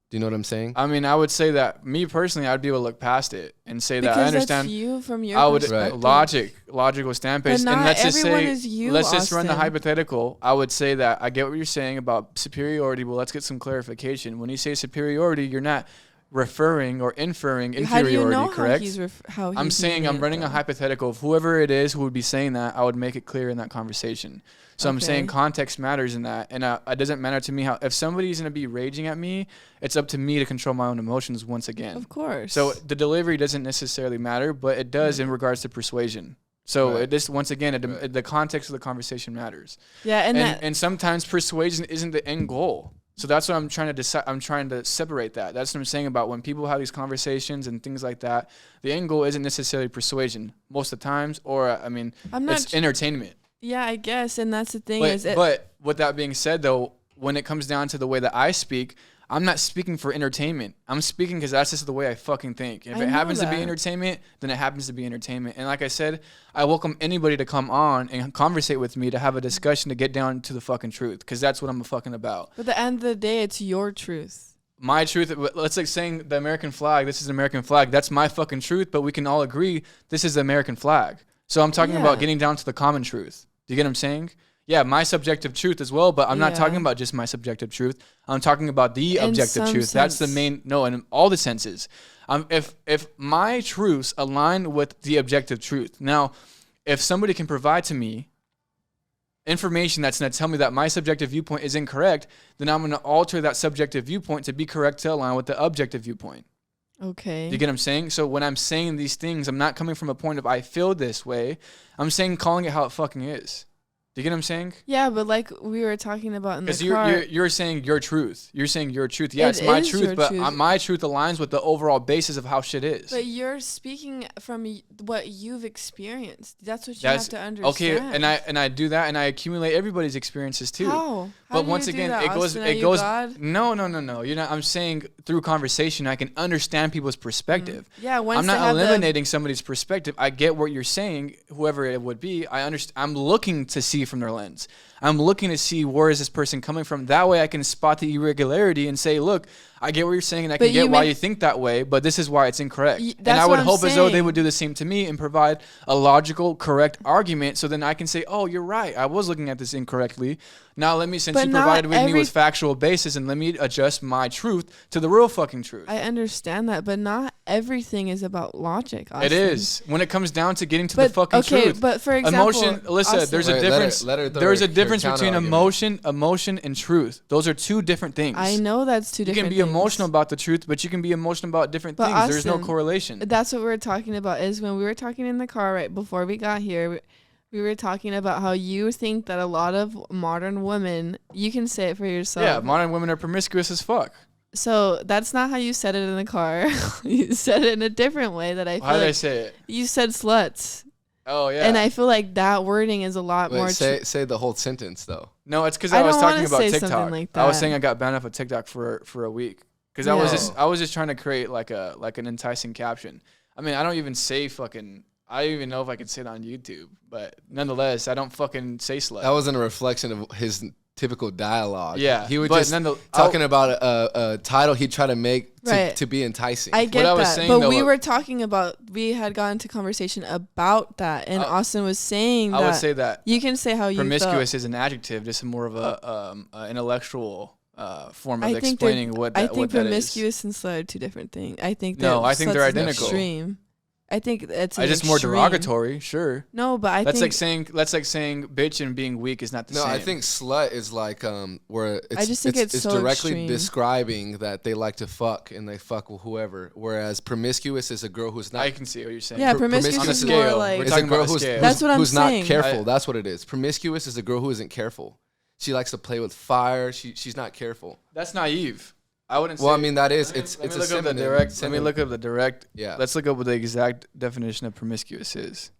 Do you know what I'm saying? I mean, I would say that, me personally, I'd be able to look past it and say that I understand. Because that's you from your perspective. Logical standpoint. And let's just say, let's just run the hypothetical. I would say that I get what you're saying about superiority, but let's get some clarification. When you say superiority, you're not referring or inferring inferiority, how do you know correct? I'm saying I'm running a hypothetical of whoever it is who would be saying that. I would make it clear in that conversation. So I'm saying context matters in that, and it doesn't matter to me how, if somebody's gonna be raging at me, it's up to me to control my own emotions once again. Of course. So the delivery doesn't necessarily matter, but it does in regards to persuasion. So once again, the context of the conversation matters. Yeah, and sometimes persuasion isn't the end goal. So that's what I'm trying to decide. I'm trying to separate that. That's what I'm saying about when people have these conversations and things like that. The end goal isn't necessarily persuasion most of the times, or it's entertainment. Yeah, I guess, and that's the thing. But with that being said, though, when it comes down to the way that I speak, I'm not speaking for entertainment. I'm speaking because that's just the way I fucking think. If it happens to be entertainment, then it happens to be entertainment. And like I said, I welcome anybody to come on and conversate with me, to have a discussion, to get down to the fucking truth, because that's what I'm fucking about. But at the end of the day, it's your truth. My truth. Let's like saying the American flag. This is an American flag. That's my fucking truth. But we can all agree this is the American flag. So I'm talking about getting down to the common truth. Do you get what I'm saying? Yeah, my subjective truth as well, but I'm not talking about just my subjective truth. I'm talking about the objective truth. That's the main, in all the senses. If my truths align with the objective truth. Now, if somebody can provide to me information that's going to tell me that my subjective viewpoint is incorrect, then I'm going to alter that subjective viewpoint to be correct to align with the objective viewpoint. Okay. Do you get what I'm saying? So when I'm saying these things, I'm not coming from a point of I feel this way. I'm saying calling it how it fucking is. Do you get what I'm saying? Yeah, but like we were talking about in the car. Because you're saying your truth. You're saying your truth. Yeah, it's my truth, but my truth aligns with the overall basis of how shit is. But you're speaking from what you've experienced. That's what you have to understand. Okay, and I do that, and I accumulate everybody's experiences too. How? But once again, it goes. God? No. You're not. I'm saying through conversation, I can understand people's perspective. Yeah, I'm not eliminating somebody's perspective. I get what you're saying, whoever it would be. I understand. I'm looking to see from their lens. I'm looking to see where is this person coming from. That way I can spot the irregularity and say, look, I get what you're saying and I can get why you think that way, but this is why it's incorrect. And I would hope as though they would do the same to me and provide a logical, correct argument so then I can say, oh, you're right. I was looking at this incorrectly. Now let me, since you provided with me with factual basis, and let me adjust my truth to the real fucking truth. I understand that, but not everything is about logic, Austin. It is. When it comes down to getting to the fucking truth. Okay, but for example, emotion, Alyssa, Austin, there's a difference. There's a difference between emotion and truth. Those are two different things. I know that's two different things. You can be emotional about the truth, but you can be emotional about different things. Austin, there's no correlation. That's what we were talking about, is when we were talking in the car right before we got here, we were talking about how you think that a lot of modern women, you can say it for yourself. Yeah, modern women are promiscuous as fuck. So that's not how you said it in the car. You said it in a different way that I feel How did I say it? You said sluts. Oh, yeah. And I feel like that wording is a lot more... Say the whole sentence, though. No, it's because I was talking about TikTok. Like I was saying I got banned off of TikTok for a week. Because I was just trying to create like an enticing caption. I mean, I don't even say fucking... I don't even know if I can say it on YouTube, but nonetheless, I don't fucking say slut. That wasn't a reflection of his typical dialogue. Yeah, he was just talking about a title he'd try to make to be enticing. I get that, but we were talking about, we had gotten into conversation about that, and Austin was saying that. I would say that you can say how you promiscuous is an adjective, just more of a intellectual form of explaining what that is. I think promiscuous and slut are two different things. I think I think they're identical. Extreme. I think it's just more derogatory, sure. No, but that's like saying bitch and being weak is not the same. No, I think slut is like where it's so directly extreme. Describing that they like to fuck and they fuck with whoever. Whereas promiscuous is a girl who's not. I can see what you're saying. Yeah, promiscuous is more like. We're talking about that's what I'm saying. Not careful. That's what it is. Promiscuous is a girl who isn't careful. She likes to play with fire. She's not careful. That's naive. I wouldn't say. Well, I mean, that is it's a synonym. Let me look up the direct. Yeah. Let's look up what the exact definition of promiscuous is.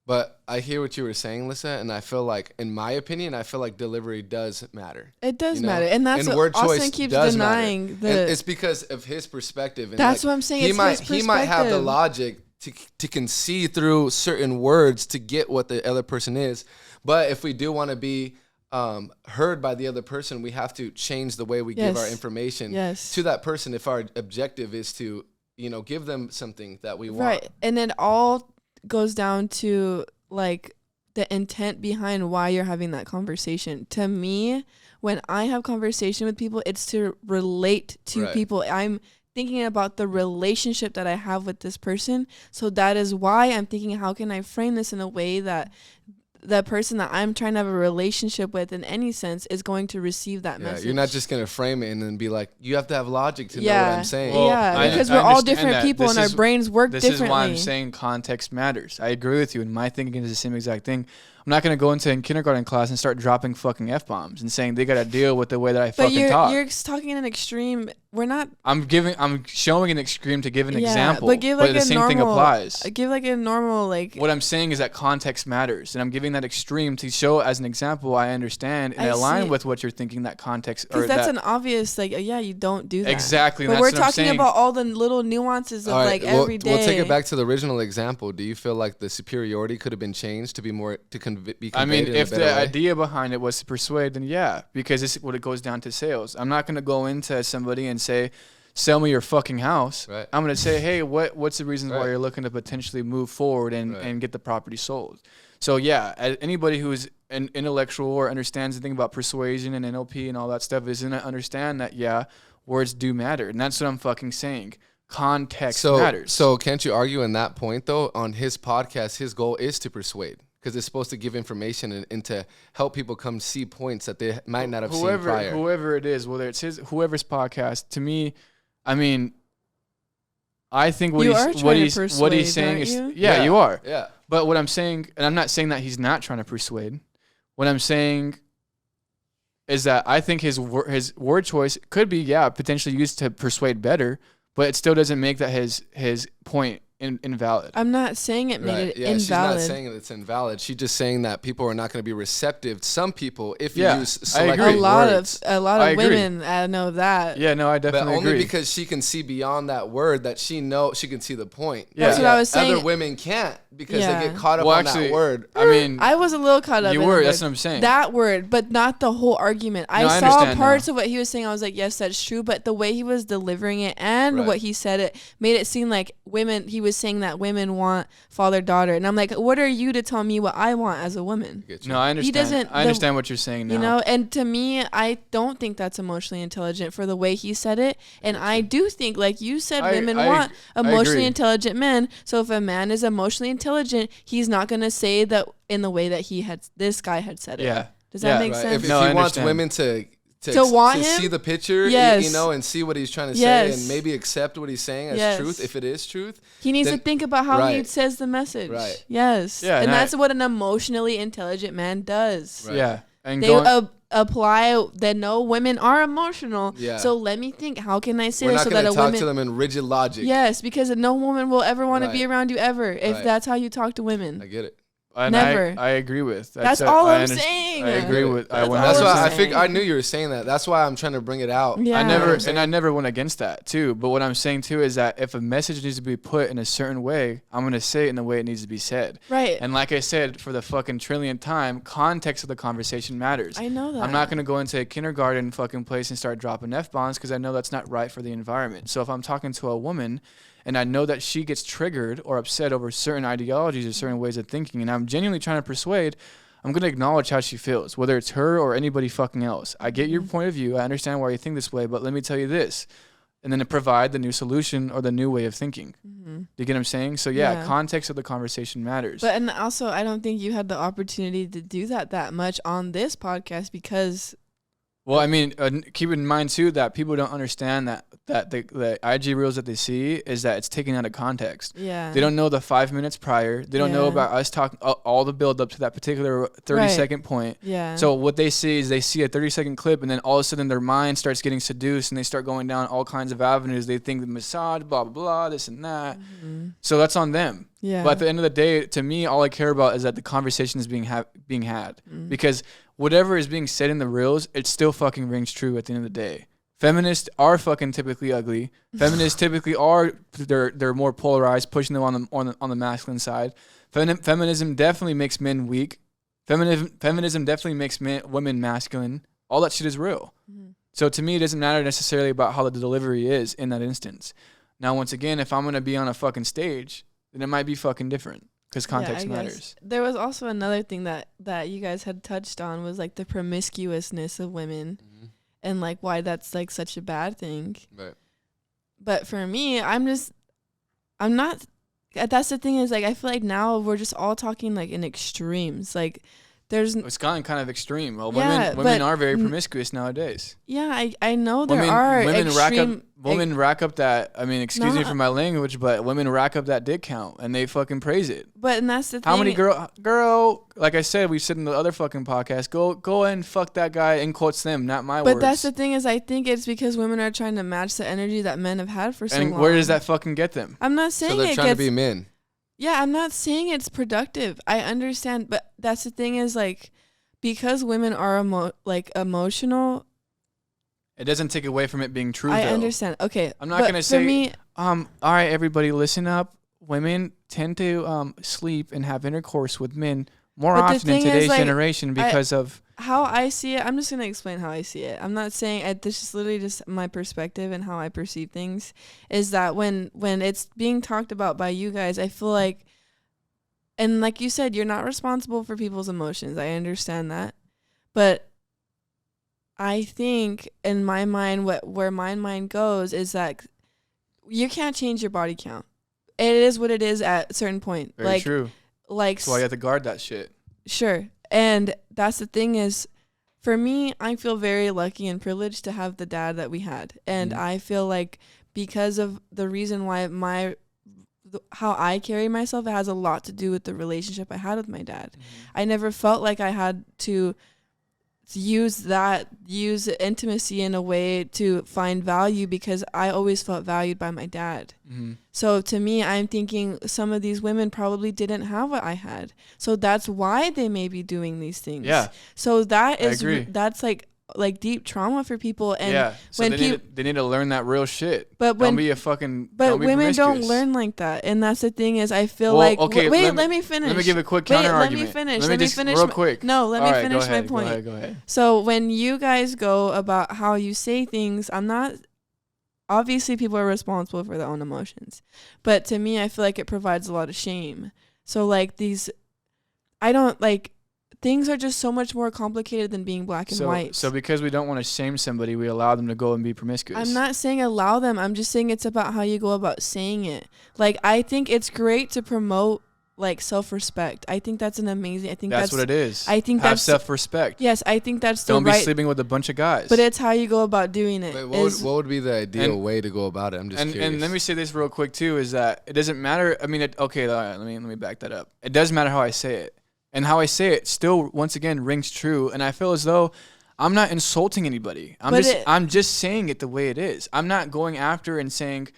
But I hear what you were saying, Lisa, and I feel like, in my opinion, delivery does matter. It does matter, and that's what Austin keeps denying. It's because of his perspective. And that's what I'm saying. His perspective. He might have the logic to can see through certain words to get what the other person is, but if we do want to be heard by the other person, we have to change the way we give our information to that person if our objective is to give them something that we want. Right. And it all goes down to like the intent behind why you're having that conversation. To me, when I have conversation with people, it's to relate to people. I'm thinking about the relationship that I have with this person, so that is why I'm thinking, how can I frame this in a way that the person that I'm trying to have a relationship with in any sense is going to receive that message. You're not just going to frame it and then be like, you have to have logic to know what I'm saying. Well, because we're all different people and our brains work differently. This is why I'm saying context matters. I agree with you, and my thinking is the same exact thing. I'm not going to go into in kindergarten class and start dropping fucking F-bombs and saying they got to deal with the way that I fucking talk. But you're talking in an extreme. We're not. I'm showing an extreme to give an example. But give like the same thing applies. Give like a normal like. What I'm saying is that context matters, and I'm giving that extreme to show as an example. I understand and align with what you're thinking. That context, because that's an obvious you don't do that exactly. But we're talking about all the little nuances of every day. We'll take it back to the original example. Do you feel like the superiority could have been changed to be more to be conveyed? I mean, if the idea behind it was to persuade, then yeah, because this is what it goes down to sales. I'm not going to go into somebody and say, sell me your fucking house. Right. I'm going to say, hey, what's the reasons why you're looking to potentially move forward and get the property sold? So yeah, anybody who's an intellectual or understands the thing about persuasion and NLP and all that stuff is going to understand that, yeah, words do matter. And that's what I'm fucking saying. context matters. So can't you argue in that point though? On his podcast, his goal is to persuade. Because it's supposed to give information and to help people come see points that they might not have seen prior. Whoever it is, whether it's whoever's podcast, to me, I mean, I think what he's saying is, yeah, you are. Yeah. But what I'm saying, and I'm not saying that he's not trying to persuade. What I'm saying is that I think his word choice could be, potentially used to persuade better, but it still doesn't make that his point invalid. I'm not saying it made it invalid. She's not saying it's invalid. She's just saying that people are not going to be receptive. Some people, if you use selective words. A lot of women know that. Yeah, no, I definitely agree. But only because she can see beyond that word that she can see the point. Yeah. That's what I was saying. Other women can't because they get caught up on that word. I mean, I was a little caught up. You were. That's what I'm saying. That word, but not the whole argument. I saw parts of what he was saying. I was like, yes, that's true. But the way he was delivering it and what he said it made it seem like women. He was saying that women want father-daughter, and I'm like, what are you to tell me what I want as a woman? No, I understand. I understand what you're saying now. You know, and to me, I don't think that's emotionally intelligent for the way he said it. And I do think, like you said, women want emotionally intelligent men. So if a man is emotionally intelligent, he's not going to say that in the way that this guy had said it. Yeah. Does that make sense? If he wants women to see the picture, you know, and see what he's trying to say, and maybe accept what he's saying as truth, if it is truth. He needs to think about how he says the message. Right. Yes. Yeah, and that's what an emotionally intelligent man does. Right. Yeah. And they apply that no, women are emotional. Yeah. So let me think, how can I say this so that a woman... We're not going to talk to them in rigid logic. Yes, because no woman will ever want to be around you ever if that's how you talk to women. I get it. And never. I agree with. That's all I'm saying. I agree with. That's why I knew you were saying that. That's why I'm trying to bring it out. Yeah. I never went against that too. But what I'm saying too is that if a message needs to be put in a certain way, I'm gonna say it in the way it needs to be said. Right. And like I said, for the fucking trillionth time, context of the conversation matters. I know that. I'm not gonna go into a kindergarten fucking place and start dropping F-bombs because I know that's not right for the environment. So if I'm talking to a woman, and I know that she gets triggered or upset over certain ideologies or certain ways of thinking, and I'm genuinely trying to persuade, I'm going to acknowledge how she feels, whether it's her or anybody fucking else. I get your point of view. I understand why you think this way, but let me tell you this. And then to provide the new solution or the new way of thinking. Mm-hmm. Do you get what I'm saying? So, context of the conversation matters. But and also, I don't think you had the opportunity to do that much on this podcast because... Well, I mean, keep in mind, too, that people don't understand that the IG reels that they see is that it's taken out of context. Yeah. They don't know the 5 minutes prior. They don't know about us talking all the build up to that particular 30-second point. Yeah. So what they see is they see a 30-second clip, and then all of a sudden their mind starts getting seduced, and they start going down all kinds of avenues. They think the massage, blah, blah, blah, this and that. Mm-hmm. So that's on them. Yeah. But at the end of the day, to me, all I care about is that the conversation is being had. Mm-hmm. Because whatever is being said in the reels, it still fucking rings true at the end of the day. Feminists are fucking typically ugly. Feminists typically are they're more polarized, pushing them on the masculine side. Feminism definitely makes men weak. Feminism definitely makes women masculine. All that shit is real. Mm-hmm. So to me, it doesn't matter necessarily about how the delivery is in that instance. Now, once again, if I'm gonna be on a fucking stage, then it might be fucking different. Because context matters. There was also another thing that you guys had touched on was like the promiscuousness of women, mm-hmm. and like why that's like such a bad thing. Right. But for me, I'm not. That's the thing is like I feel like now we're just all talking like in extremes. Like it's gotten kind of extreme. Well, women are very promiscuous nowadays. Yeah, I know women rack up that. I mean, excuse me for my language, but women rack up that dick count and they fucking praise it. But and that's the thing. How many girl? Like I said, we said in the other fucking podcast. Go and fuck that guy. In quotes them, not my words. But that's the thing is, I think it's because women are trying to match the energy that men have had for so long. And where does that fucking get them? I'm not saying so they're trying to be men. Yeah, I'm not saying it's productive. I understand, but that's the thing is like because women are emotional. It doesn't take away from it being true. I understand. Okay, I'm not gonna say. All right, everybody, listen up. Women tend to sleep and have intercourse with men more often in today's generation because of how I see it. I'm just going to explain how I see it. I'm not saying this is literally just my perspective and how I perceive things is that when it's being talked about by you guys, I feel like, and like you said, you're not responsible for people's emotions. I understand that. But I think in my mind, where my mind goes is that you can't change your body count. It is what it is at a certain point. Very like, true. Like, that's why you have to guard that shit. Sure. And that's the thing is, for me, I feel very lucky and privileged to have the dad that we had. And I feel like because of the reason why how I carry myself, it has a lot to do with the relationship I had with my dad. I never felt like I had to use intimacy in a way to find value, because I always felt valued by my dad. So to me, I'm thinking some of these women probably didn't have what I had. So that's why they may be doing these things. Yeah. So that's like deep trauma for people. And so when they need to learn that real shit. But don't be a fucking. But women don't learn like that, and that's the thing is, I feel like. Okay, let me finish. Let me give a quick counter argument. Let me finish real quick. Let me finish my point. Go ahead. So when you guys go about how you say things, I'm not. Obviously, people are responsible for their own emotions, but to me, I feel like it provides a lot of shame. So like things are just so much more complicated than being black and white. So because we don't want to shame somebody, we allow them to go and be promiscuous. I'm not saying allow them. I'm just saying it's about how you go about saying it. Like, I think it's great to promote, like, self-respect. I think that's an amazing. I think that's what it is. I think have that's self-respect. Yes, I think that's don't be sleeping with a bunch of guys. But it's how you go about doing it. Wait, what would be the ideal way to go about it? I'm just curious. And let me say this real quick too: is that it doesn't matter. I mean, let me back that up. It does matter how I say it. And how I say it still, once again, rings true. And I feel as though I'm not insulting anybody. I'm just saying it the way it is. I'm not going after and saying.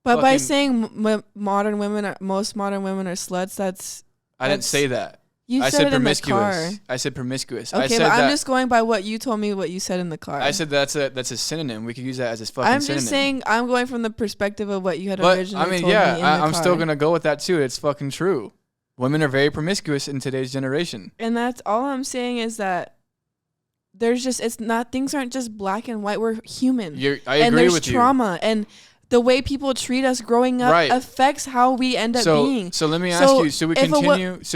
But by saying most modern women are sluts, I didn't say that. I said promiscuous. In the car. I said promiscuous. Okay, but I'm just going by what you told me. What you said in the car. I said that's a synonym. We could use that as a fucking synonym. I'm just saying I'm going from the perspective of what you had originally told me. I'm still gonna go with that too. It's fucking true. Women are very promiscuous in today's generation. And that's all I'm saying is that things aren't just black and white. We're human. I agree with you. And there's trauma. And the way people treat us growing up affects how we end up being. So let me ask you, should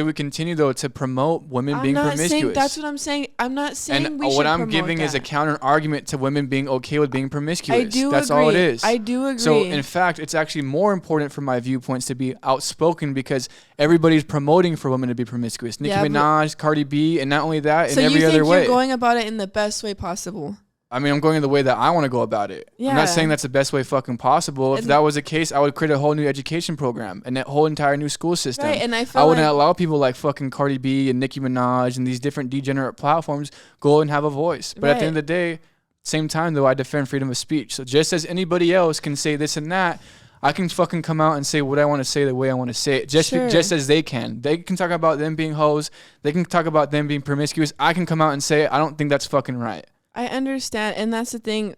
we continue though to promote women being promiscuous? That's what I'm saying. I'm not saying we should what I'm giving is a counter argument to women being okay with being promiscuous. I do That's agree. all it is. I do agree. So in fact, it's actually more important for my viewpoints to be outspoken, because everybody's promoting for women to be promiscuous. Nicki Minaj, Cardi B, and not only that, in every other way. So you think you're going about it in the best way possible? I mean, I'm going the way that I want to go about it. Yeah. I'm not saying that's the best way fucking possible. If that was the case, I would create a whole new education program and a whole entire new school system. Right, and I wouldn't allow people like fucking Cardi B and Nicki Minaj and these different degenerate platforms go and have a voice. But at the end of the day, same time though, I defend freedom of speech. So just as anybody else can say this and that, I can fucking come out and say what I want to say the way I want to say it. Just as they can. They can talk about them being hoes. They can talk about them being promiscuous. I can come out and say it. I don't think that's fucking right. I understand, and that's the thing.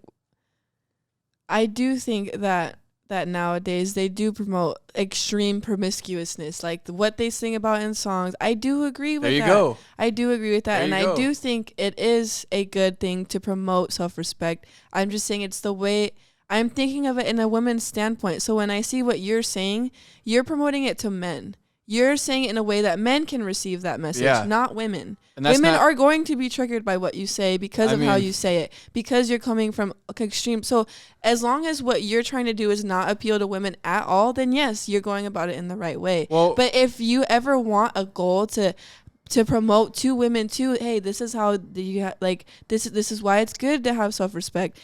I do think that nowadays they do promote extreme promiscuousness, like what they sing about in songs. I do agree with that. There you go. I do agree with that, and I do think it is a good thing to promote self-respect. I'm just saying it's the way I'm thinking of it in a woman's standpoint. So when I see what you're saying, you're promoting it to men. You're saying it in a way that men can receive that message, not women. Women are going to be triggered by what you say because of how you say it, because you're coming from extreme. So as long as what you're trying to do is not appeal to women at all, then yes, you're going about it in the right way. Well, but if you ever want a goal to promote to women too, hey, this is how this is why it's good to have self-respect.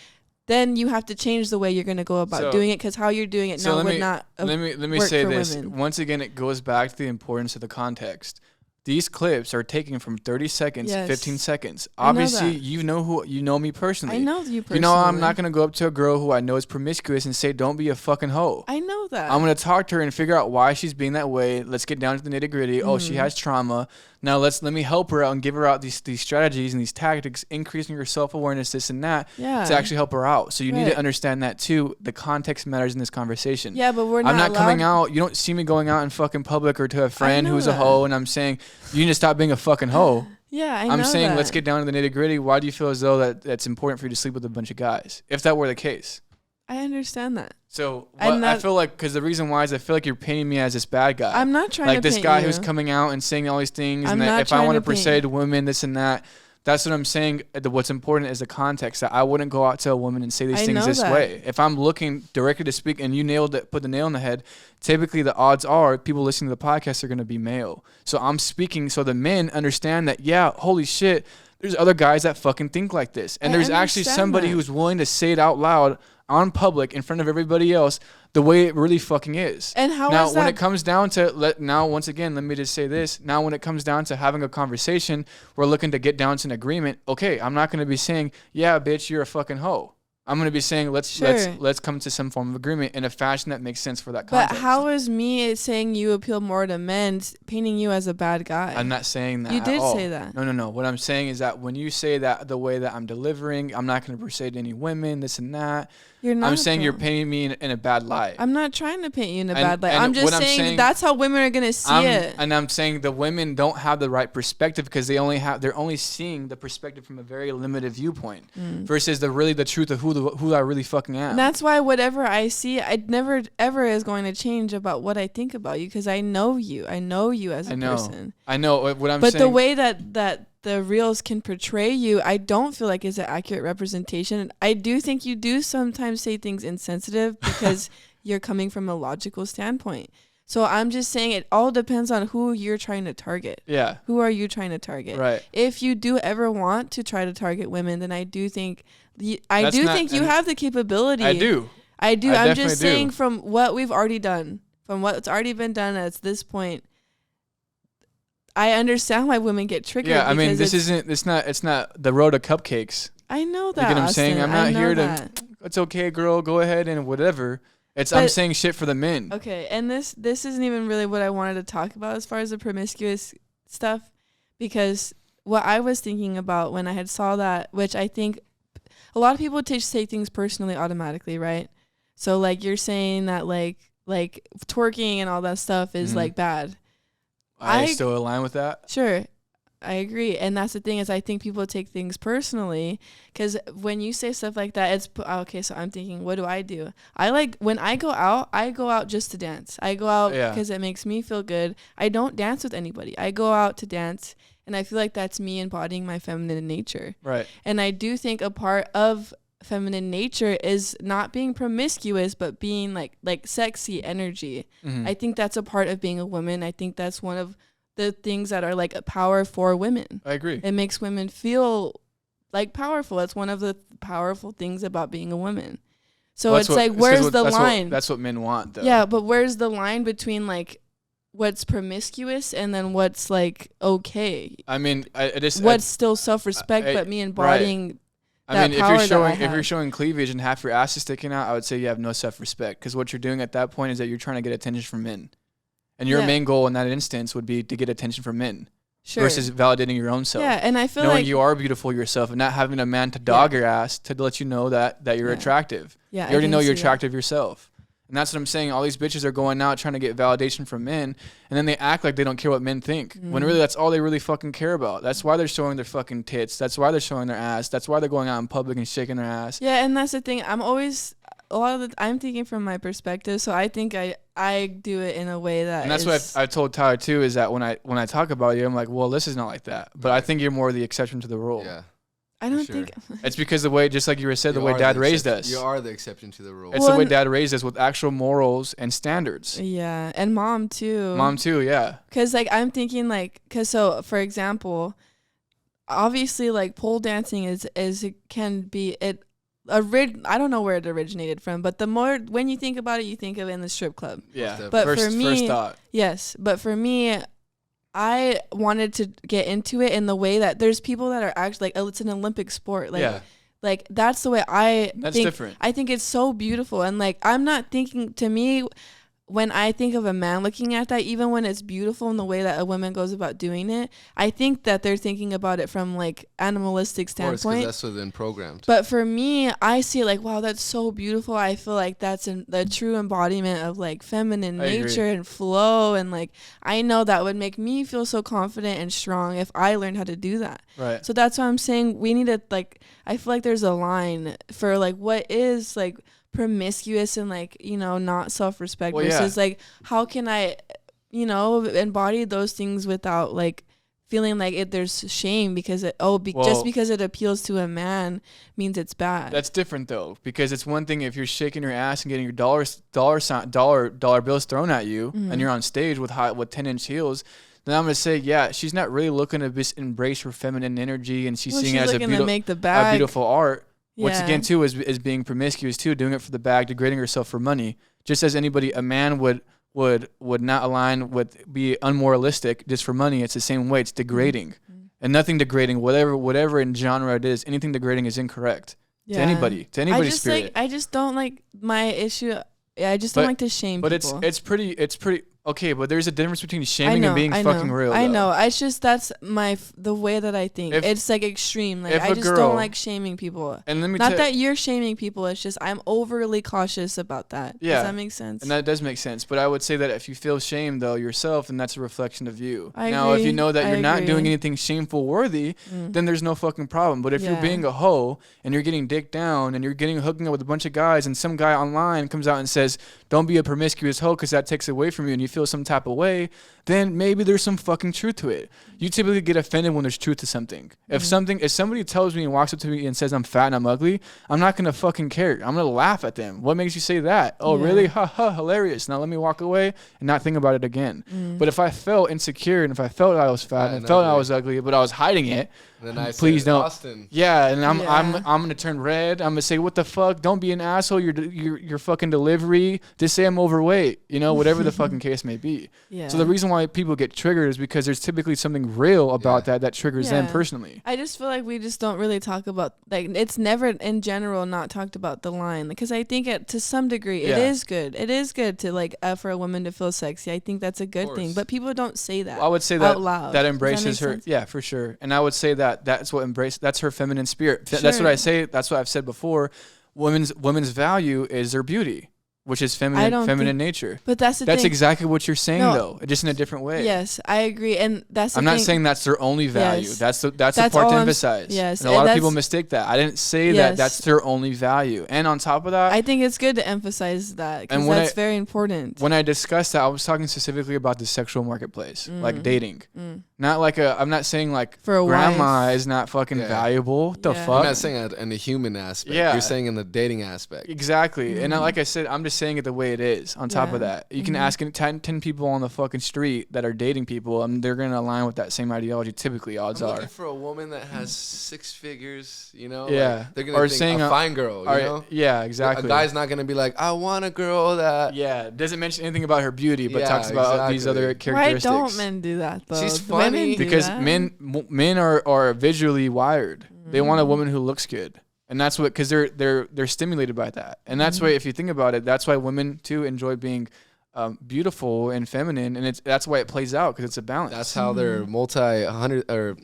Then you have to change the way you're going to go about doing it, because how you're doing it now would not let me say this. Women. Once again, it goes back to the importance of the context. These clips are taken from 30 seconds, 15 seconds. Obviously, you know me personally. I know you personally. You know I'm not going to go up to a girl who I know is promiscuous and say, don't be a fucking hoe. I know that. I'm going to talk to her and figure out why she's being that way. Let's get down to the nitty gritty. Oh, she has trauma. Now let me help her out and give her out these strategies and these tactics, increasing her self-awareness, this and that, to actually help her out. So you need to understand that too. The context matters in this conversation. Yeah, but I'm not coming out. You don't see me going out in fucking public or to a friend who's a hoe, and I'm saying you need to stop being a fucking hoe. Yeah, I know I'm saying that. Let's get down to the nitty gritty. Why do you feel as though that's important for you to sleep with a bunch of guys? If that were the case. I understand that. So I feel like, because the reason why is I feel like you're painting me as this bad guy. I'm not trying to paint this guy you. Who's coming out and saying all these things, I'm and that not if I want to paint persuade women, this and that, That's what I'm saying. What's important is the context. That I wouldn't go out to a woman and say these things this that. way. If I'm looking directly to speak, and you nailed it, put the nail on the head, typically the odds are people listening to the podcast are going to be male. So I'm speaking so the men understand that, yeah, holy shit, there's other guys that fucking think like this. And there's actually somebody who's willing to say it out loud on public in front of everybody else the way it really fucking is. And how now, is that? when it comes down to, once again, let me just say this. Now, when it comes down to having a conversation, we're looking to get down to an agreement. Okay, I'm not going to be saying, yeah, bitch, you're a fucking hoe. I'm going to be saying, let's come to some form of agreement in a fashion that makes sense for that context. But how is me saying you appeal more to men painting you as a bad guy? I'm not saying that. You did at all. say that. No. What I'm saying is that when you say that the way that I'm delivering, I'm not going to say to any women, this and that. You're not. I'm saying you're painting me in a bad light. I'm not trying to paint you in a bad light. I'm just saying that's how women are going to see it. And I'm saying the women don't have the right perspective because they're only seeing the perspective from a very limited viewpoint versus the truth of who I really fucking am. And that's why whatever I see, I never ever is going to change about what I think about you because I know you. I know you as a person. I know what I'm saying. But the way that the reels can portray you, I don't feel like is an accurate representation. I do think you do sometimes say things insensitive because you're coming from a logical standpoint. So I'm just saying it all depends on who you're trying to target. Yeah. Who are you trying to target? Right. If you do ever want to try to target women, then I do think you have the capability. I do. I'm just saying from what we've already done, from what's already been done at this point, I understand why women get triggered. Yeah, I mean, it's not the road to cupcakes. I know that. You get what I'm Austin. saying? I'm not here that. to, it's okay, girl, go ahead and whatever. I'm saying shit for the men. Okay, and this isn't even really what I wanted to talk about as far as the promiscuous stuff, because what I was thinking about when I had saw that, which I think a lot of people take things personally automatically, right? So like you're saying that like twerking and all that stuff is like bad. I still align with that. Sure. I agree. And that's the thing is I think people take things personally because when you say stuff like that, it's okay. So I'm thinking, what do? When I go out just to dance. I go out because it makes me feel good. I don't dance with anybody. I go out to dance and I feel like that's me embodying my feminine nature. Right. And I do think a part of feminine nature is not being promiscuous but being like sexy energy. I think that's a part of being a woman. I think that's one of the things that are like a power for women. I agree. It makes women feel like powerful. It's one of the powerful things about being a woman. So where's the line? That's what men want though. Yeah, but where's the line between like what's promiscuous and then what's like okay? I mean, what's still self-respect but me embodying right. I mean, if you're showing cleavage and half your ass is sticking out, I would say you have no self-respect because what you're doing at that point is that you're trying to get attention from men, and your main goal in that instance would be to get attention from men versus validating your own self. Yeah, and I feel knowing like you are beautiful yourself and not having a man to dog your ass to let you know that you're attractive. Yeah, you already know you're attractive yourself. And that's what I'm saying. All these bitches are going out trying to get validation from men, and then they act like they don't care what men think. When really that's all they really fucking care about. That's why they're showing their fucking tits. That's why they're showing their ass. That's why they're going out in public and shaking their ass. Yeah, and that's the thing. I'm thinking from my perspective, so I think I do it in a way that. And that's what I told Tyler too. Is that when I talk about you, I'm like, well, this is not like that. But I think you're more the exception to the rule. Yeah. I don't think it's because the way, just like you were said, the way Dad raised us. You are the exception to the rule. It's the way Dad raised us with actual morals and standards. Yeah, and Mom too. Yeah. Because I'm thinking so for example, obviously pole dancing I don't know where it originated from, but the more when you think about it, you think of it in the strip club. Yeah, but for me, first thought. Yes, but for me, I wanted to get into it in the way that there's people that are actually it's an Olympic sport. That's the way That's different. I think it's so beautiful. And I'm not thinking, to me, when I think of a man looking at that, even when it's beautiful in the way that a woman goes about doing it, I think that they're thinking about it from animalistic standpoint. Of course, because that's what's programmed. But for me, I see it wow, that's so beautiful. I feel like that's the true embodiment of feminine nature and flow, and I know that would make me feel so confident and strong if I learned how to do that. Right. So that's why I'm saying we need to I feel like there's a line for what is promiscuous and not self-respect versus how can I embody those things without feeling like there's shame because just because it appeals to a man means it's bad. That's different though, because it's one thing if you're shaking your ass and getting your dollar bills thrown at you, and you're on stage with 10-inch heels. Then I'm gonna say, yeah, she's not really looking to just embrace her feminine energy, and she's seeing it as a beautiful art. Yeah. Which again too is being promiscuous too, doing it for the bag, degrading herself for money. Just as a man would not align with be unmoralistic just for money. It's the same way. It's degrading, and nothing degrading, whatever in genre it is, anything degrading is incorrect to anybody's spirit. I just don't like my issue. I just don't like to shame people. But it's pretty. Okay, but there's a difference between shaming and being fucking real. I know. It's just that's the way that I think. It's like extreme. Like I just don't like shaming people. And let me not that you're shaming people. It's just I'm overly cautious about that. Yeah. Does that make sense? And that does make sense. But I would say that if you feel shame though yourself, then that's a reflection of you. Now, if you know that you're not doing anything shameful worthy, then there's no fucking problem. But if you're being a hoe and you're getting dicked down and you're hooking up with a bunch of guys, and some guy online comes out and says, "Don't be a promiscuous hoe," because that takes away from you, and you feel some type of way, then maybe there's some fucking truth to it. You typically get offended when there's truth to something. If somebody tells me and walks up to me and says I'm fat and I'm ugly, I'm not gonna fucking care. I'm gonna laugh at them. What makes you say that? Oh, really? Ha ha, hilarious. Now let me walk away and not think about it again. But if I felt insecure and if I felt I was fat and felt I was ugly, but I was hiding it, then I please don't. Austin. Yeah, and I'm gonna turn red. I'm gonna say, what the fuck? Don't be an asshole. Your fucking delivery. Just say I'm overweight. Whatever the fucking case may be. Yeah. So the reason why people get triggered is because there's typically something real about that triggers them personally. I just feel like we just don't really talk about, like, it's never in general not talked about the line, because I think to some degree it is good. It is good to like for a woman to feel sexy. I think that's a good thing, but people don't say that. Well, I would say that out loud. That embraces her. Sense? Yeah, for sure. And I would say that's her feminine spirit. Sure. That's what I say. That's what I've said before. Women's value is their beauty, which is feminine nature. But that's thing. Exactly what you're saying, though, just in a different way. Yes, I agree, and that's. I'm not saying that's their only value. Yes. That's the part to emphasize. Yes, and a lot of people mistake that. I didn't say that that's their only value. And on top of that, I think it's good to emphasize that, because that's very important. When I discussed that, I was talking specifically about the sexual marketplace, like dating. Not like I'm not saying like for a grandma wife is not fucking valuable. What the fuck? I'm not saying that in the human aspect. Yeah. You're saying in the dating aspect. Exactly. And like I said, I'm just saying it the way it is. On top of that, you can ask 10 people on the fucking street that are dating people, and they're gonna align with that same ideology. Typically, odds are. Looking for a woman that has 6 figures, Yeah. Like, they're gonna think a fine girl, you know? Yeah, exactly. A guy's not gonna be like, I want a girl that. Yeah, doesn't mention anything about her beauty, but talks about these other characteristics. Why don't men do that though? She's funny because men are visually wired. They want a woman who looks good. And that's what, because they're stimulated by that. And that's why, if you think about it, that's why women too enjoy being beautiful and feminine, and that's why it plays out, because it's a balance. That's how they're multi-hundred or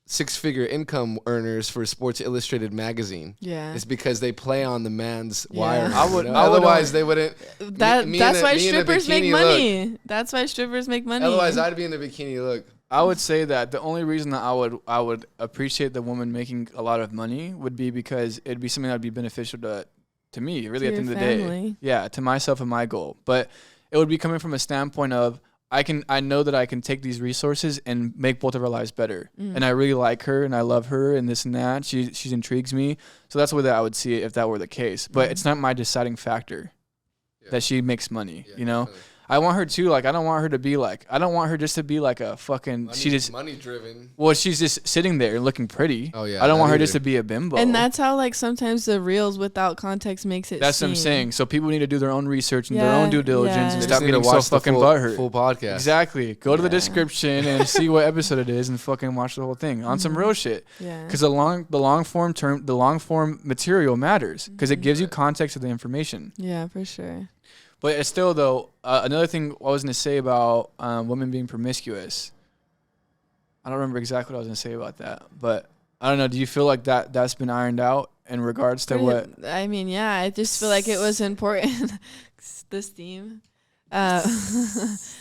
6-figure income earners for Sports Illustrated magazine. Yeah, it's because they play on the man's wire. Otherwise, they wouldn't. That's why strippers make money. That's why strippers make money. Otherwise, I'd be in a bikini look. I would say that the only reason that I would appreciate the woman making a lot of money would be because it'd be something that would be beneficial to me, really, at the end of the day. Yeah, to myself and my goal. But it would be coming from a standpoint of I know that I can take these resources and make both of our lives better. And I really like her and I love her and this and that. She intrigues me. So that's the way that I would see it if that were the case. But it's not my deciding factor that she makes money, Definitely. I want her to, like, I don't want her just to be like a fucking, money driven. Well, she's just sitting there looking pretty. Oh yeah. I don't want her just to be a bimbo. And that's how, like, sometimes the reels without context makes it That's what I'm saying. So people need to do their own research and their own due diligence and stop getting so fucking butthurt. Full podcast. Exactly. Go to the description and see what episode it is and fucking watch the whole thing on some real shit. Yeah. Because the long form material matters because it gives you context of the information. Yeah, for sure. But it's still, though, another thing I was going to say about women being promiscuous. I don't remember exactly what I was going to say about that. But I don't know. Do you feel like that's been ironed out in regards to what? I mean, yeah. I just feel like it was important. This theme. That's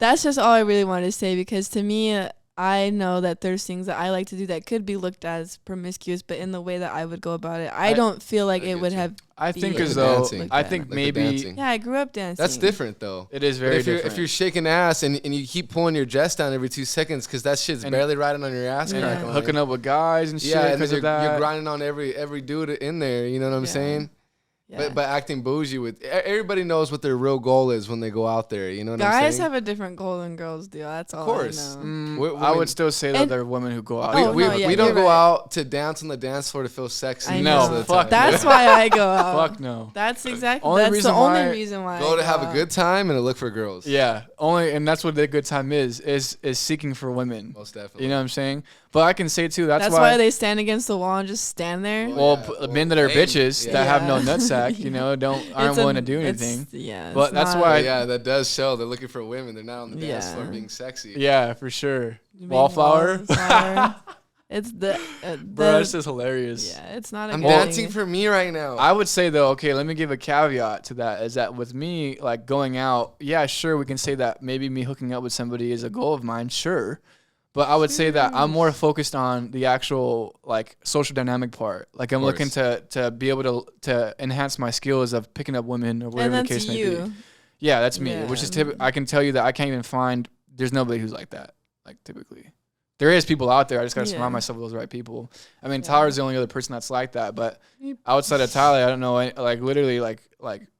just all I really wanted to say, because to me, I know that there's things that I like to do that could be looked as promiscuous, but in the way that I would go about it, I don't feel like it would have. I think as though I think like maybe I grew up dancing. That's different though. It is very different. If you're shaking ass and you keep pulling your dress down every 2 seconds because that shit's barely riding on your ass, and hooking up with guys and shit. Yeah, and you're grinding on every dude in there. You know what I'm saying? Yeah. But acting bougie with everybody knows what their real goal is when they go out there. You know what I'm saying? Guys have a different goal than girls do. That's all. Of course. I know. I would still say that there are women who go out. We don't go out to dance on the dance floor to feel sexy. No, fuck. That's why I go out. Fuck no. That's exactly. That's the only reason why. Go to have a good time and to look for girls. Yeah, and that's what the good time is seeking for women. Most definitely. You know what I'm saying? But I can say too, that's why they stand against the wall and just stand there. Men that are bitches that have no nutsack, you know, aren't willing to do anything. But that's why. Yeah, that does show. They're looking for women. They're not on the dance floor being sexy. Yeah, for sure. Wallflower. It's bro, that's just hilarious. Yeah, it's not. I'm dancing for me right now. I would say though, okay, let me give a caveat to that. Is that with me, like going out? Yeah, sure, we can say that maybe me hooking up with somebody is a goal of mine. Sure. But I would say that I'm more focused on the actual like social dynamic part. Like I'm looking to be able to enhance my skills of picking up women or whatever the case may be. Yeah, that's me. Which is I can tell you that I can't even find. There's nobody who's like that. Like typically, there is people out there. I just gotta surround myself with those right people. I mean, Tyler's the only other person that's like that. But outside of Tyler, I don't know. Like literally, like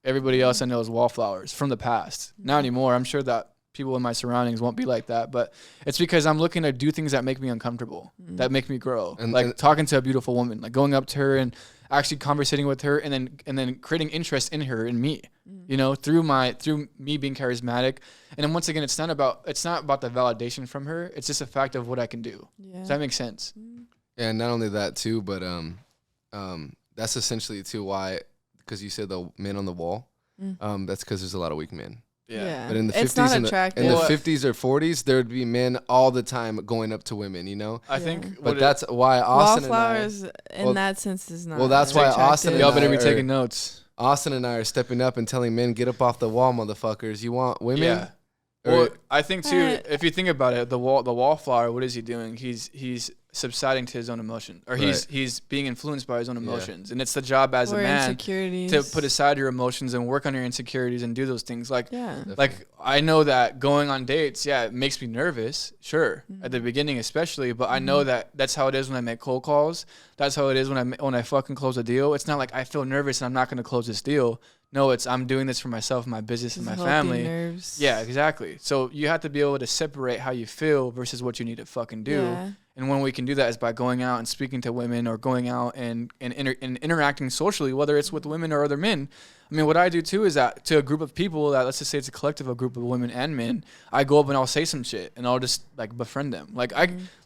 everybody else I know is wallflowers from the past. Not anymore. I'm sure that people in my surroundings won't be like that, but it's because I'm looking to do things that make me uncomfortable, that make me grow. And talking to a beautiful woman, like going up to her and actually conversating with her, and then creating interest in her and me, you know, through me being charismatic. And then once again, it's not about the validation from her. It's just a fact of what I can do. Yeah. Does that make sense? Yeah, and not only that too, but that's essentially too why, because you said the men on the wall, that's because there's a lot of weak men. Yeah. But in the 50s and the 50s or 40s, there would be men all the time going up to women, you know? I think. But that's why Austin Wallflowers in that sense is not. Well, that's why Austin and y'all better be taking notes. Austin and I are stepping up and telling men, get up off the wall, motherfuckers. You want women? Yeah. Well, I think too, if you think about it, the wallflower, what is he doing? He's subsiding to his own emotion, or he's being influenced by his own emotions, and it's the job as a man to put aside your emotions and work on your insecurities and do those things. Like I know that going on dates, it makes me nervous, sure, at the beginning especially, but I know that that's how it is when I make cold calls. That's how it is when I fucking close a deal. It's not like I feel nervous and I'm not going to close this deal. No, I'm doing this for myself, my business, and my family. Nerves. Yeah, exactly. So you have to be able to separate how you feel versus what you need to fucking do. Yeah. And one way we can do that is by going out and speaking to women, or going out and interacting socially, whether it's with women or other men. I mean, what I do too is that to a group of people that, let's just say it's a collective, a group of women and men, I go up and I'll say some shit and I'll just like befriend them. Like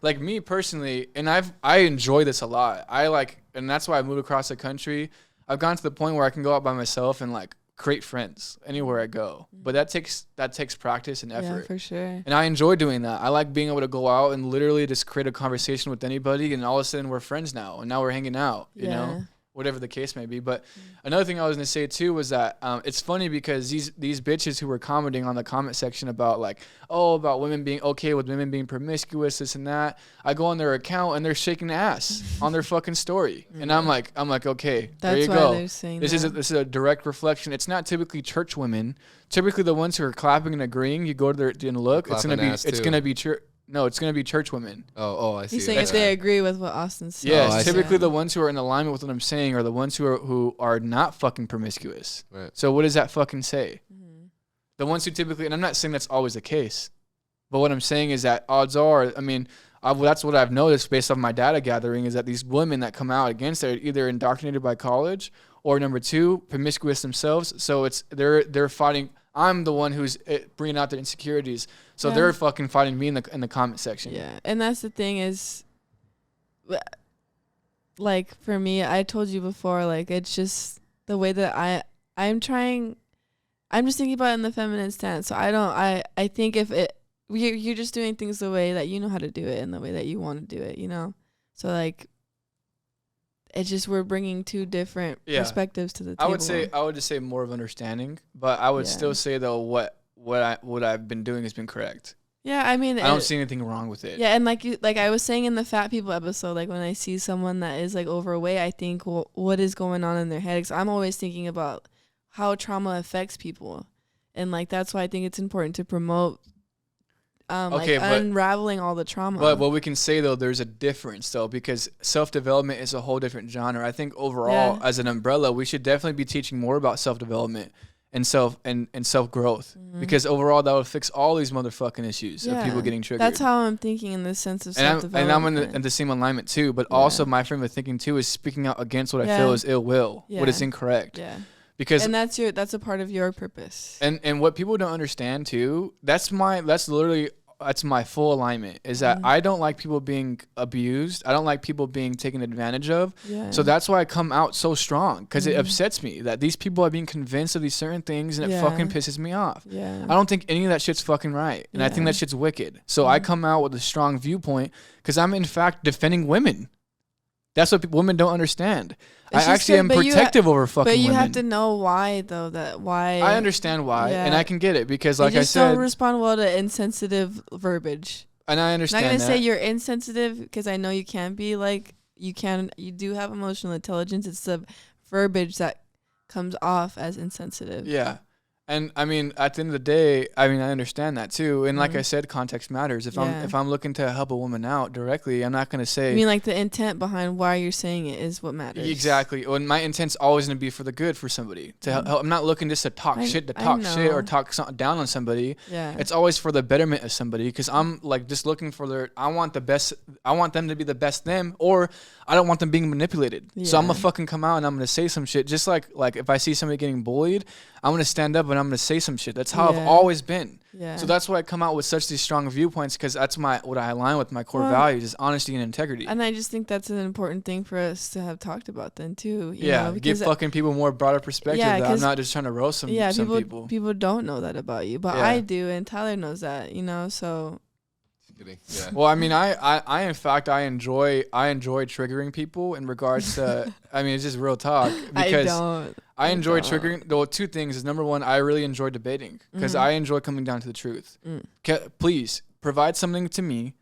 like me personally, and I enjoy this a lot. And that's why I moved across the country. I've gotten to the point where I can go out by myself and like create friends anywhere I go. But that takes practice and effort. Yeah, for sure. And I enjoy doing that. I like being able to go out and literally just create a conversation with anybody, and all of a sudden we're friends now, and now we're hanging out, you know, whatever the case may be. But another thing I was going to say too was that it's funny because these bitches who were commenting on the comment section about like, about women being okay with women being promiscuous, this and that, I go on their account and they're shaking ass on their fucking story. And I'm like, okay, there you go. This is a direct reflection. It's not typically church women. Typically the ones who are clapping and agreeing, you go to their and look, it's gonna be church. No, it's going to be church women. Oh, I see. He's saying if they agree with what Austin's saying. Yes, typically the ones who are in alignment with what I'm saying are the ones who are not fucking promiscuous. Right. So what does that fucking say? Mm-hmm. The ones who typically, and I'm not saying that's always the case, but what I'm saying is that odds are, I mean, that's what I've noticed based on my data gathering, is that these women that come out against it are either indoctrinated by college, or number two, promiscuous themselves. So they're fighting. I'm the one who's bringing out their insecurities. So they're fucking fighting me in the comment section. Yeah, and that's the thing is, like, for me, I told you before, like, it's just the way that I'm just thinking about it in the feminine stance. So I think if you're just doing things the way that you know how to do it and the way that you want to do it, you know? So, like, it's just we're bringing two different perspectives to the table. I would just say more of understanding, but I would still say though what I've been doing has been correct. Yeah, I mean, I don't see anything wrong with it. Yeah, and like I was saying in the fat people episode, like when I see someone that is like overweight, I think, well, what is going on in their head? 'Cause I'm always thinking about how trauma affects people, and like that's why I think it's important to promote Okay, like unraveling all the trauma. But what we can say though, there's a difference though, because self-development is a whole different genre. I think overall, as an umbrella, we should definitely be teaching more about self-development and self-growth, because overall that would fix all these motherfucking issues of people getting triggered. That's how I'm thinking in the sense of self-development. And I'm in the same alignment too, but also my frame of thinking too is speaking out against what I feel is ill will, what is incorrect. Yeah. Because and that's a part of your purpose. And what people don't understand too, that's my full alignment, is that I don't like people being abused. I don't like people being taken advantage of. Yeah. So that's why I come out so strong, because it upsets me that these people are being convinced of these certain things, and it fucking pisses me off. Yeah. I don't think any of that shit's fucking right. And I think that shit's wicked. So I come out with a strong viewpoint because I'm in fact defending women. That's what women don't understand. I actually am protective over fucking women. But you have to know why, though. I understand why, and I can get it, because, like I said, you just don't respond well to insensitive verbiage. And I understand. I'm not gonna say you're insensitive, because I know you can be. Like you do have emotional intelligence. It's the verbiage that comes off as insensitive. Yeah. And I mean, at the end of the day, I mean, I understand that too. And like I said, context matters. If I'm looking to help a woman out directly, I'm not going to say. I mean, like the intent behind why you're saying it is what matters. Exactly. And my intent's always going to be for the good for somebody. To help. I'm not looking just to talk shit or talk something down on somebody. Yeah. It's always for the betterment of somebody, because I'm like just looking for I want the best. I want them to be the best them, or I don't want them being manipulated. Yeah. So I'm going to fucking come out and I'm going to say some shit. Just like if I see somebody getting bullied, I'm going to stand up and I'm going to say some shit. That's how I've always been. Yeah. So that's why I come out with such these strong viewpoints, because that's what I align with my core values is honesty and integrity. And I just think that's an important thing for us to have talked about then too. You know, give fucking people more broader perspective. Yeah, I'm not just trying to roast some people. People don't know that about you, but I do, and Tyler knows that, you know, so. Yeah. Well, I mean, I in fact enjoy triggering people in regards to. I mean, it's just real talk, because I enjoy triggering. Well, two things is, number one, I really enjoy debating, because I enjoy coming down to the truth. Please provide something to me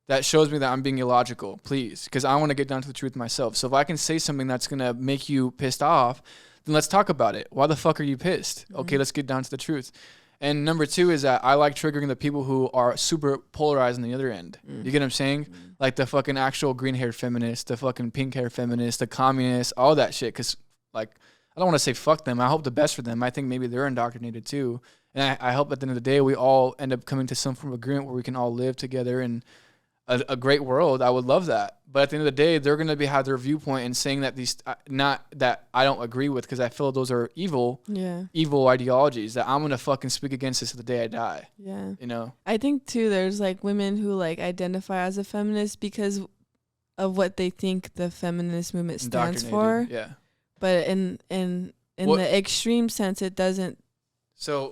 that shows me that I'm being illogical, please, because I want to get down to the truth myself. So if I can say something that's gonna make you pissed off, then let's talk about it. Why the fuck are you pissed? Okay, let's get down to the truth. And number two is that I like triggering the people who are super polarized on the other end. You get what I'm saying? Like the fucking actual green-haired feminist, the fucking pink-haired feminist, the communist, all that shit. Because, like, I don't want to say fuck them. I hope the best for them. I think maybe they're indoctrinated too. And I hope at the end of the day we all end up coming to some form of agreement where we can all live together in a great world. I would love that. But at the end of the day, they're going to have their viewpoint and saying that these, not that I don't agree with, because I feel those are evil ideologies that I'm going to fucking speak against this the day I die. Yeah. You know? I think too, there's like women who like identify as a feminist because of what they think the feminist movement stands for. Yeah. But in the extreme sense, it doesn't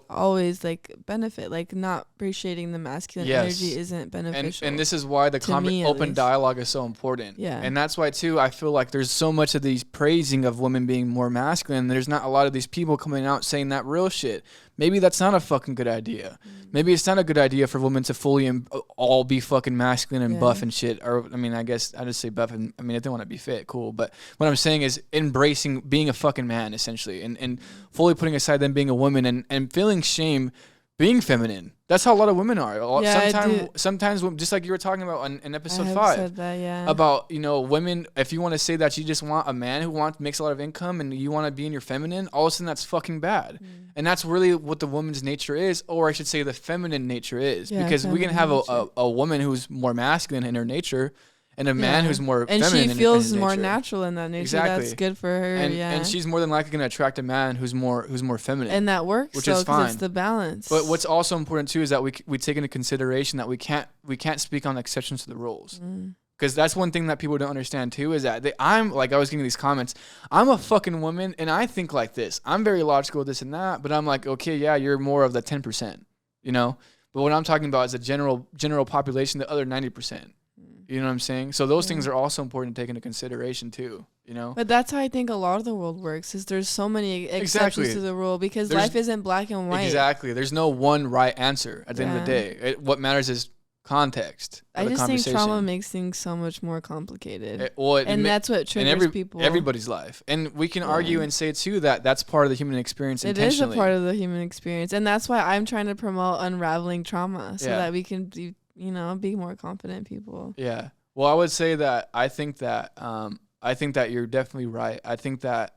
always like benefit, like not appreciating the masculine energy isn't beneficial. And this is why the open dialogue is so important. Yeah. And that's why too, I feel like there's so much of these praising of women being more masculine. There's not a lot of these people coming out saying that real shit. Maybe that's not a fucking good idea. Maybe it's not a good idea for women to fully all be fucking masculine and buff and shit. Or, I mean, I guess I just say buff. And I mean, if they want to be fit, cool. But what I'm saying is embracing being a fucking man, essentially. And fully putting aside them being a woman and feeling shame being feminine. That's how a lot of women are. Sometimes, just like you were talking about in episode 5, said that, about, you know, women, if you want to say that you just want a man who makes a lot of income and you want to be in your feminine, all of a sudden that's fucking bad. And that's really what the woman's nature is, or I should say the feminine nature is, because we can have a woman who's more masculine in her nature and a man who's more feminine. And she feels more natural in that nature. Exactly. That's good for her. And she's more than likely going to attract a man who's more feminine. And that works, which is fine. It's the balance. But what's also important too is that we take into consideration that we can't speak on exceptions to the rules. Because that's one thing that people don't understand too, is that I'm like, I was getting these comments, I'm a fucking woman and I think like this. I'm very logical, this and that, but I'm like, okay, yeah, you're more of the 10%, you know? But what I'm talking about is the general population, the other 90%. You know what I'm saying? So those things are also important to take into consideration too, you know? But that's how I think a lot of the world works, is there's so many exceptions to the rule, because life isn't black and white. Exactly. There's no one right answer at the end of the day. What matters is context. I just think trauma makes things so much more complicated. And that's what triggers people. Everybody's life. And we can argue and say too that that's part of the human experience intentionally. It is a part of the human experience. And that's why I'm trying to promote unraveling trauma so that we can be, be more confident people. Yeah. Well, I would say that I think that you're definitely right. I think that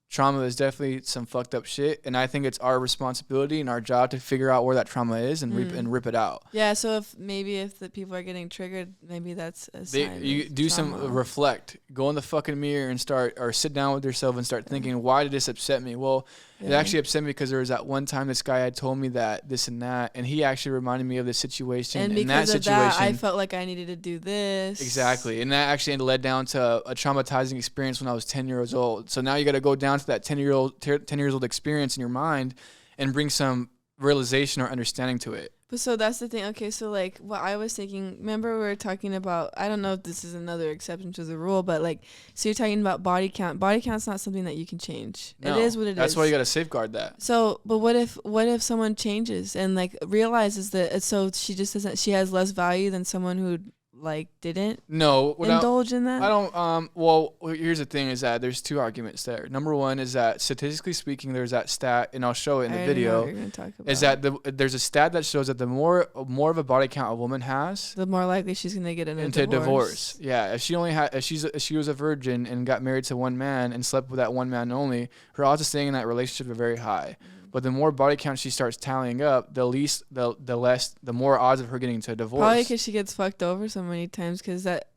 trauma is definitely some fucked up shit, and I think it's our responsibility and our job to figure out where that trauma is and rip it out. Yeah, so if the people are getting triggered, maybe that's a sign. You do some reflect, go in the fucking mirror and sit down with yourself and start thinking, why did this upset me? Well, it actually upset me because there was that one time this guy had told me that this and that, and he actually reminded me of this situation. And because of that, I felt like I needed to do this. Exactly, and that actually led down to a traumatizing experience when I was 10 years old. So now you got to go down to that 10 years old experience in your mind and bring some realization or understanding to it. But so that's the thing. Okay, so like what I was thinking, remember we were talking about, I don't know if this is another exception to the rule, but like, so you're talking about body count. Body count's not something that you can change. No, it is what it is. That's why you got to safeguard that. So, but what if someone changes and like realizes that, so she just doesn't, she has less value than someone who like didn't indulge in that? I don't well, here's the thing, is that there's two arguments there. Number one is that statistically speaking, there's that stat, and I'll show it in the video, is that there's a stat that shows that the more of a body count a woman has, the more likely she's going to get into a divorce. Yeah, if she was a virgin and got married to one man and slept with that one man only, her odds of staying in that relationship are very high. But the more body count she starts tallying up, the more odds of her getting into a divorce. Probably because she gets fucked over so many times.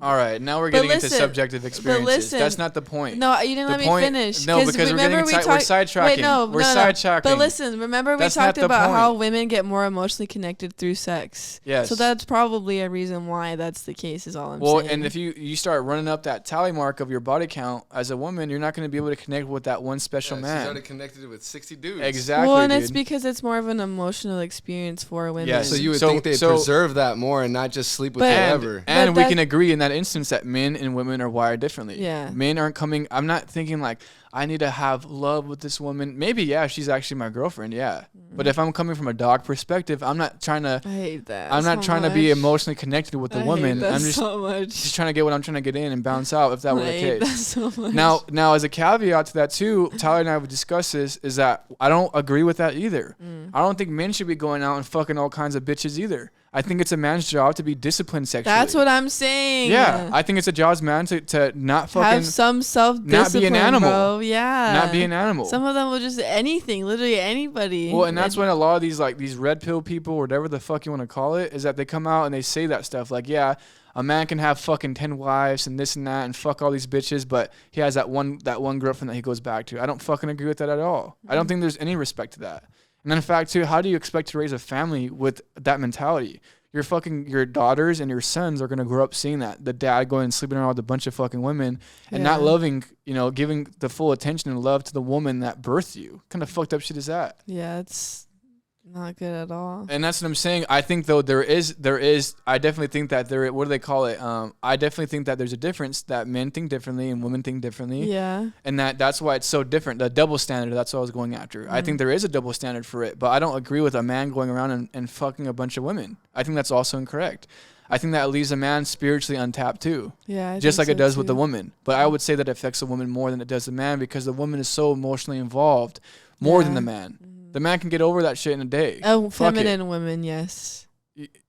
All right, now we're getting into subjective experiences. That's not the point. No, you didn't let me finish. No, because we're sidetracking. Wait, no, we're sidetracking. But listen, remember we talked about how women get more emotionally connected through sex. Yes. So that's probably a reason why that's the case. Is all I'm saying. Well, and if you start running up that tally mark of your body count as a woman, you're not going to be able to connect with that one special man. She's already connected with 60 dudes. Exactly. Well, and it's because it's more of an emotional experience for women. Yes. So you would think they'd preserve that more and not just sleep with whoever. And we can agree in that instance that men and women are wired differently. Yeah. Men aren't coming. I'm not thinking like, I need to have love with this woman. Maybe, yeah, she's actually my girlfriend, yeah. But if I'm coming from a dog perspective, I'm not trying to. I hate that. I'm not trying to be emotionally connected with the woman. I'm just trying to get what I'm trying to get in and bounce out. If that were the case. That so much. Now, as a caveat to that too, Tyler and I would discuss this. Is that I don't agree with that either. I don't think men should be going out and fucking all kinds of bitches either. I think it's a man's job to be disciplined sexually. That's what I'm saying. Yeah, I think it's a job's man to not fucking have some self-discipline, not be an animal. Bro. Yeah, not be an animal. Some of them will just anything, literally anybody. Well, and that's when a lot of these red pill people, or whatever the fuck you want to call it, is that they come out and they say that stuff like, yeah, a man can have fucking 10 wives and this and that and fuck all these bitches, but he has that one girlfriend that he goes back to. I don't fucking agree with that at all. I don't think there's any respect to that. And in fact, too, how do you expect to raise a family with that mentality? Your daughters and your sons are going to grow up seeing that. The dad going and sleeping around with a bunch of fucking women and not loving, giving the full attention and love to the woman that birthed you. What kind of fucked up shit is that? Yeah, it's not good at all. And that's what I'm saying. I think though I definitely think that what do they call it? I definitely think that there's a difference, that men think differently and women think differently. Yeah. And that's why it's so different. The double standard, that's what I was going after. I think there is a double standard for it, but I don't agree with a man going around and fucking a bunch of women. I think that's also incorrect. I think that leaves a man spiritually untapped too. Yeah. Just like it does with the woman. But I would say that it affects the woman more than it does the man, because the woman is so emotionally involved more than the man. The man can get over that shit in a day. Oh, feminine women, yes.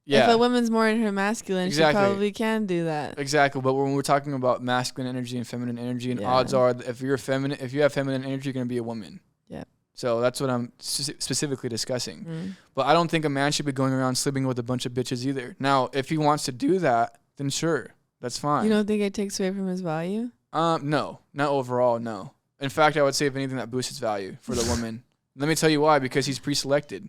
Yeah. If a woman's more in her masculine, she probably can do that. Exactly. But when we're talking about masculine energy and feminine energy, and odds are that if you have feminine energy, you're going to be a woman. Yeah. So that's what I'm specifically discussing. But I don't think a man should be going around sleeping with a bunch of bitches either. Now, if he wants to do that, then sure, that's fine. You don't think it takes away from his value? No, not overall, no. In fact, I would say if anything, that boosts his value for the woman. Let me tell you why. Because he's pre-selected.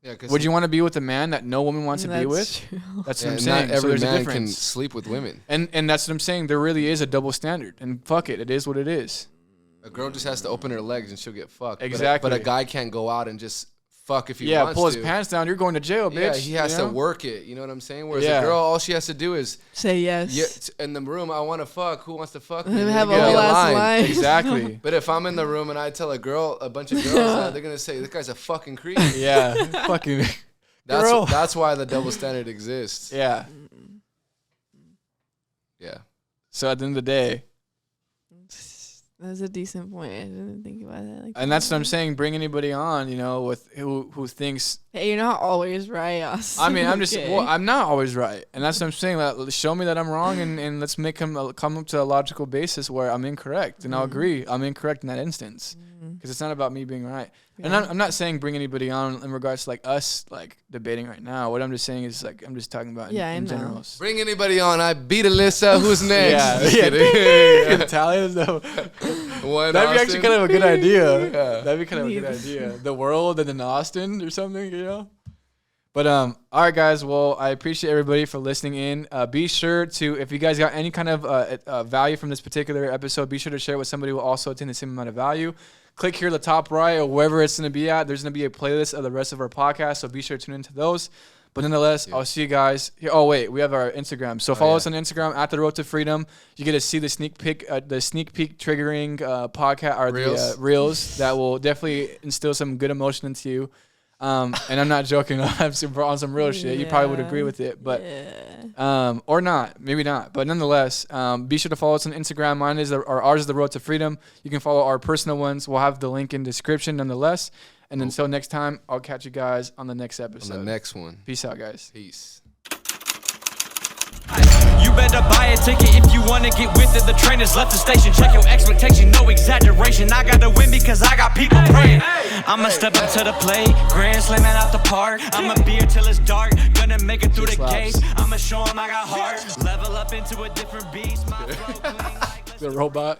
Yeah. Would you want to be with a man that no woman wants to be with? True. That's what I'm saying. Not every so man can sleep with women. And that's what I'm saying. There really is a double standard. And fuck it. It is what it is. A girl just has to open her legs and she'll get fucked. Exactly. But a guy can't go out and just fuck if he wants to. pull his pants down. You're going to jail, bitch. Yeah, he has to work it. You know what I'm saying? Whereas Yeah. a girl, all she has to do is say yes. Yeah, in the room, I want to fuck. Who wants to fuck me? And have a whole ass line. Exactly. But if I'm in the room and I tell a bunch of girls that, they're gonna say, "This guy's a fucking creep." Yeah, fucking. Girl. That's why the double standard exists. Yeah. Yeah. So at the end of the day. That's a decent point. I didn't think about that. Like And that's what I'm saying. Bring anybody on, with who thinks. Hey, you're not always right, Austin. I mean, I'm just. Well, I'm not always right, and that's what I'm saying. Like, show me that I'm wrong, and let's make him come up to a logical basis where I'm incorrect, and I'll agree I'm incorrect in that instance, because it's not about me being right. Yeah. And I'm not saying bring anybody on in regards to like us like debating right now. What I'm just saying is like I'm just talking about in general. Bring anybody on. I beat Alyssa. Who's next? Yeah. Italians though. That'd be actually kind of a good idea. Yeah. That'd be kind of a good idea. The world and then Austin or something, But all right, guys. Well, I appreciate everybody for listening in. Be sure to, if you guys got any kind of value from this particular episode, be sure to share it with somebody who also attain the same amount of value. Click here, the top right, or wherever it's going to be at. There's going to be a playlist of the rest of our podcast, so be sure to tune into those. But nonetheless, I'll see you guys. Oh wait, we have our Instagram. So follow us on Instagram at The Road to Freedom. You get to see the sneak peek triggering podcast or the reels that will definitely instill some good emotion into you. And I'm not joking. I'm on some real shit. You probably would agree with it, but or not, maybe not. But nonetheless, be sure to follow us on Instagram. Mine is ours is The Road to Freedom. You can follow our personal ones. We'll have the link in description, nonetheless. And until next time, I'll catch you guys on the next episode. On the next one. Peace out, guys. Peace. You better buy a ticket if you wanna get with it. The train has left the station. Check your expectation, no exaggeration. I gotta win because I got people praying. I'ma step up to the plate, grand slamming out the park. I'ma be here till it's dark, gonna make it through the gates. I'ma show 'em I got heart. Level up into a different beast. My flow clean like The robot.